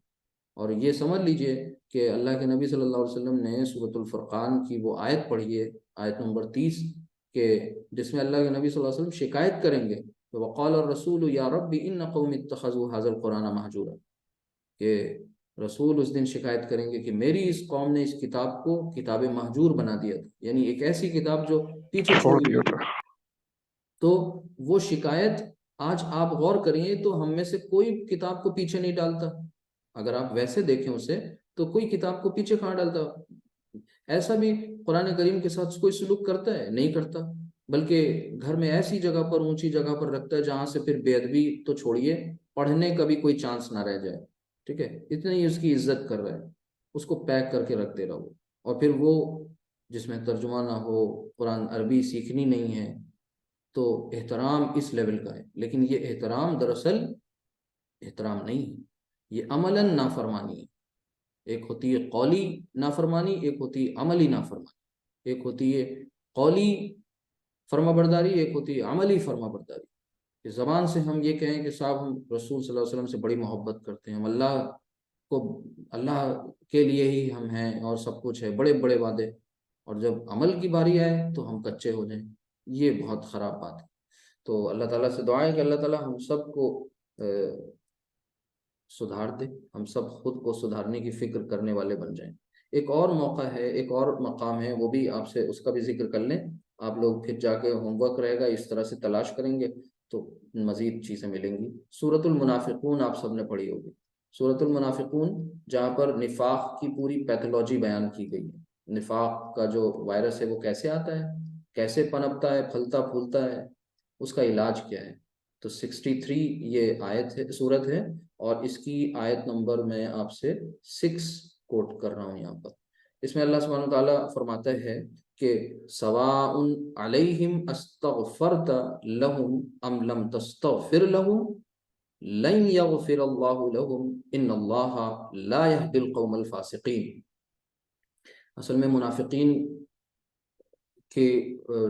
اور یہ سمجھ لیجئے کہ اللہ کے نبی صلی اللہ علیہ وسلم نے سورۃ الفرقان کی وہ آیت پڑھی ہے، آیت نمبر 30، کہ جس میں اللہ کے نبی صلی اللہ علیہ وسلم شکایت کریں گے کہ وقال الرسول یا رب ان قوم اتخذوا هذا القرآن مہجورا، کہ رسول اس دن شکایت کریں گے کہ میری اس قوم نے اس کتاب کو کتاب مہجور بنا دیا تھا، یعنی ایک ایسی کتاب جو پیچھے چھوڑ چھوڑی دیا گئی. تھا. تو وہ شکایت آج آپ غور کریے تو ہم میں سے کوئی کتاب کو پیچھے نہیں ڈالتا. اگر آپ ویسے دیکھیں اسے تو کوئی کتاب کو پیچھے کہاں ڈالتا. ایسا بھی قرآن کریم کے ساتھ کوئی سلوک کرتا ہے؟ نہیں کرتا، بلکہ گھر میں ایسی جگہ پر، اونچی جگہ پر رکھتا ہے جہاں سے پھر بے ادبی تو چھوڑیے، پڑھنے کا بھی کوئی چانس نہ رہ جائے. ٹھیک ہے، اتنا ہی اس کی عزت کر رہا ہے، اس کو پیک کر کے رکھ دے رہا ہو. اور پھر وہ جس میں ترجمہ نہ ہو، قرآن عربی سیکھنی نہیں ہے، تو احترام اس لیول کا ہے. لیکن یہ احترام دراصل احترام نہیں ہے، یہ عملاً نافرمانی ہے. ایک ہوتی ہے قولی نافرمانی، ایک ہوتی ہے عملی نافرمانی. ایک ہوتی ہے قولی فرما برداری، ایک ہوتی ہے عملی فرما برداری. کہ زبان سے ہم یہ کہیں کہ صاحب ہم رسول صلی اللہ علیہ وسلم سے بڑی محبت کرتے ہیں، ہم اللہ کے لیے ہی ہم ہیں اور سب کچھ ہے، بڑے بڑے وعدے، اور جب عمل کی باری آئے تو ہم کچے ہو جائیں. یہ بہت خراب بات ہے. تو اللہ تعالیٰ سے دعا ہے کہ اللہ تعالیٰ ہم سب کو سدھار دے، ہم سب خود کو سدھارنے کی فکر کرنے والے بن جائیں. ایک اور موقع ہے، ایک اور مقام ہے، وہ بھی آپ سے اس کا بھی ذکر کر لیں. آپ لوگ پھر جا کے ہوم ورک رہے گا، اس طرح سے تلاش کریں گے تو مزید چیزیں ملیں گی. سورۃ المنافقون آپ سب نے پڑھی ہوگی. سورۃ المنافقون جہاں پر نفاق کی پوری پیتھولوجی بیان کی گئی ہے. نفاق کا جو وائرس ہے وہ کیسے آتا ہے، کیسے پنپتا ہے، پھلتا پھولتا ہے، اس کا علاج کیا ہے. تو 63 یہ آیت ہے، سورت ہے، اور اس کی آیت نمبر میں آپ سے 6 کوٹ کر رہا ہوں یہاں پر. اس میں اللہ سبحانہ وتعالیٰ فرماتا ہے کہ سواء علیہم استغفرت لہم ام لم تستغفر لہم لن یغفر اللہ لہم ان اللہ لا یہدی القوم الفاسقین. اصل میں منافقین کہ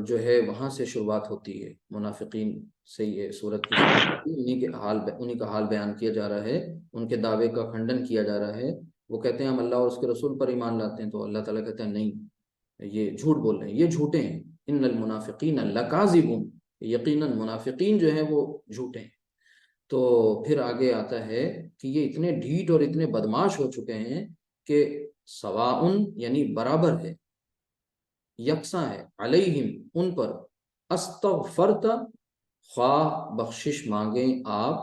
جو ہے وہاں سے شروعات ہوتی ہے. منافقین سے یہ صورت کی انہی کا حال بیان کیا جا رہا ہے، ان کے دعوے کا کھنڈن کیا جا رہا ہے. وہ کہتے ہیں ہم اللہ اور اس کے رسول پر ایمان لاتے ہیں، تو اللہ تعالیٰ کہتے ہیں نہیں، یہ جھوٹ بول رہے ہیں، یہ جھوٹے ہیں. ان المنافقین لکاذبون، یقیناً منافقین جو ہیں وہ جھوٹے ہیں. تو پھر آگے آتا ہے کہ یہ اتنے ڈھیٹ اور اتنے بدماش ہو چکے ہیں کہ سواء یعنی برابر ہے، یکساں ہے، علیہم ان پر، استغفرت خواہ بخشش مانگیں آپ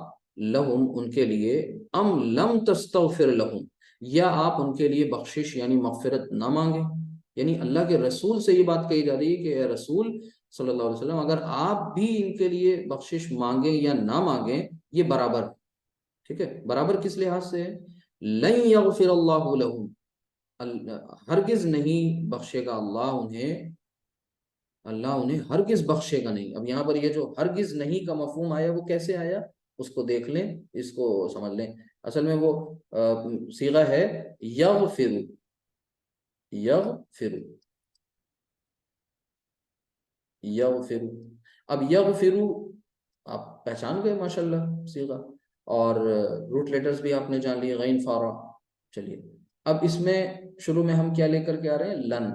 لہم ان کے لیے، ام لم تستغفر لہم یا آپ ان کے لیے بخشش یعنی مغفرت نہ مانگیں. یعنی اللہ کے رسول سے یہ بات کہی جا رہی ہے کہ اے رسول صلی اللہ علیہ وسلم اگر آپ بھی ان کے لیے بخشش مانگیں یا نہ مانگیں یہ برابر ہے. ٹھیک ہے، برابر کس لحاظ سے ہے؟ لن یغفر اللہ لہم، ہرگز نہیں بخشے گا اللہ انہیں ہرگز بخشے گا نہیں. اب یہاں پر یہ جو ہرگز نہیں کا مفہوم آیا وہ کیسے آیا اس کو دیکھ لیں، اس کو سمجھ لیں. اصل میں وہ صیغہ ہے یغفر. اب یغفر آپ پہچان گئے ماشاءاللہ صیغہ، اور روٹ لیٹرز بھی آپ نے جان لیے، غین فارا. چلیے اب اس میں شروع میں ہم کیا لے کر کے آ رہے ہیں؟ لن.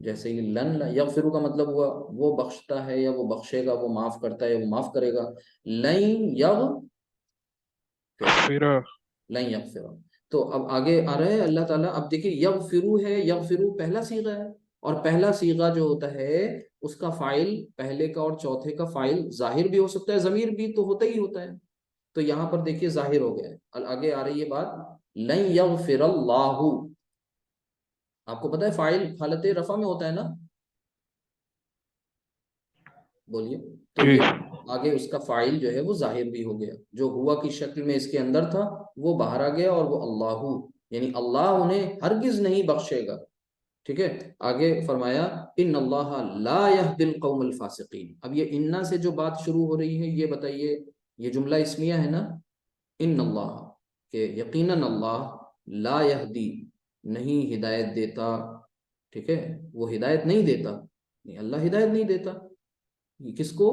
جیسے ہی لن یغفر کا مطلب ہوا وہ بخشتا ہے یا وہ بخشے گا، وہ معاف کرتا ہے یا وہ معاف کرے گا. لن یغفر. تو اب آگے آ رہا ہے اللہ تعالیٰ. اب دیکھیں یغفرو ہے، یغفرو پہلا صیغہ ہے، اور پہلا صیغہ جو ہوتا ہے اس کا فاعل پہلے کا اور چوتھے کا فاعل ظاہر بھی ہو سکتا ہے، ضمیر بھی تو ہوتا ہی ہوتا ہے. تو یہاں پر دیکھیے ظاہر ہو گیا ہے. آگے آ رہی ہے بات لن یغفر اللہ. آپ کو پتہ ہے فاعل حالت رفع میں ہوتا ہے نا؟ بولیے. تو جی. یہ آگے اس کا فاعل جو ہے وہ ظاہر بھی ہو گیا، جو ہوا کی شکل میں اس کے اندر تھا وہ باہر آ گیا، اور وہ اللہ، یعنی اللہ انہیں ہرگز نہیں بخشے گا. ٹھیک ہے، آگے فرمایا ان اللہ لا یہدی القوم الفاسقین. اب یہ انا سے جو بات شروع ہو رہی ہے یہ بتائیے، یہ جملہ اسمیہ ہے نا، ان اللہ، کہ یقیناً اللہ لا یہدی نہیں ہدایت دیتا. ٹھیک ہے، وہ ہدایت نہیں دیتا، اللہ ہدایت نہیں دیتا. یہ کس کو؟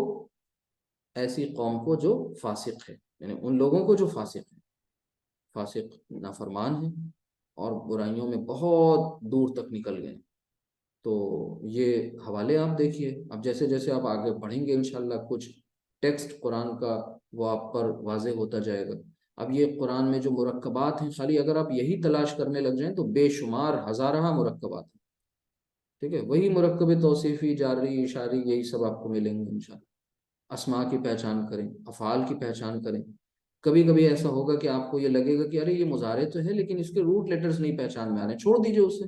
ایسی قوم کو جو فاسق ہے، یعنی ان لوگوں کو جو فاسق ہے، فاسق نافرمان ہیں اور برائیوں میں بہت دور تک نکل گئے. تو یہ حوالے آپ دیکھیے. اب جیسے جیسے آپ آگے پڑھیں گے انشاءاللہ کچھ ٹیکسٹ قرآن کا وہ آپ پر واضح ہوتا جائے گا. اب یہ قرآن میں جو مرکبات ہیں، خالی اگر آپ یہی تلاش کرنے لگ جائیں تو بے شمار ہزارہ مرکبات ہیں. ٹھیک ہے، وہی مرکب توصیفی، جاری، اشاری، یہی سب آپ کو ملیں گے انشاءاللہ. اسماء کی پہچان کریں، افعال کی پہچان کریں. کبھی کبھی ایسا ہوگا کہ آپ کو یہ لگے گا کہ ارے یہ مضارع تو ہے لیکن اس کے روٹ لیٹرز نہیں پہچان میں آ رہے ہیں، چھوڑ دیجئے اسے،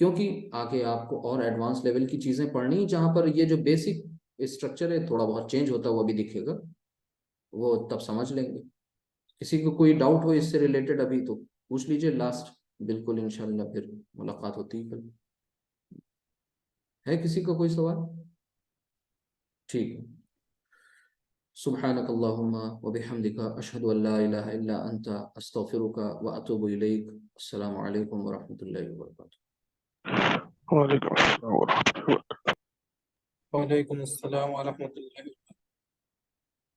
کیونکہ آگے آپ کو اور ایڈوانس لیول کی چیزیں پڑھنی جہاں پر یہ جو بیسک اسٹرکچر ہے تھوڑا بہت چینج ہوتا ہوا بھی دکھے گا، وہ تب سمجھ لیں گے. کسی کو کوئی ڈاؤٹ ہو اس سے ریلیٹڈ ابھی تو پوچھ لیجئے لاسٹ. بالکل انشاءاللہ پھر ملاقات ہوتی ہے. ہے کسی کا کوئی سوال؟ ٹھیک ہے. سبحانک اللہم وبحمدک اشہد ان لا الہ الا انت استغفرک واتوب الیک. السلام علیکم ورحمۃ اللہ وبرکاتہ. وعلیکم السلام ورحمۃ اللہ. وعلیکم السلام ورحمۃ اللہ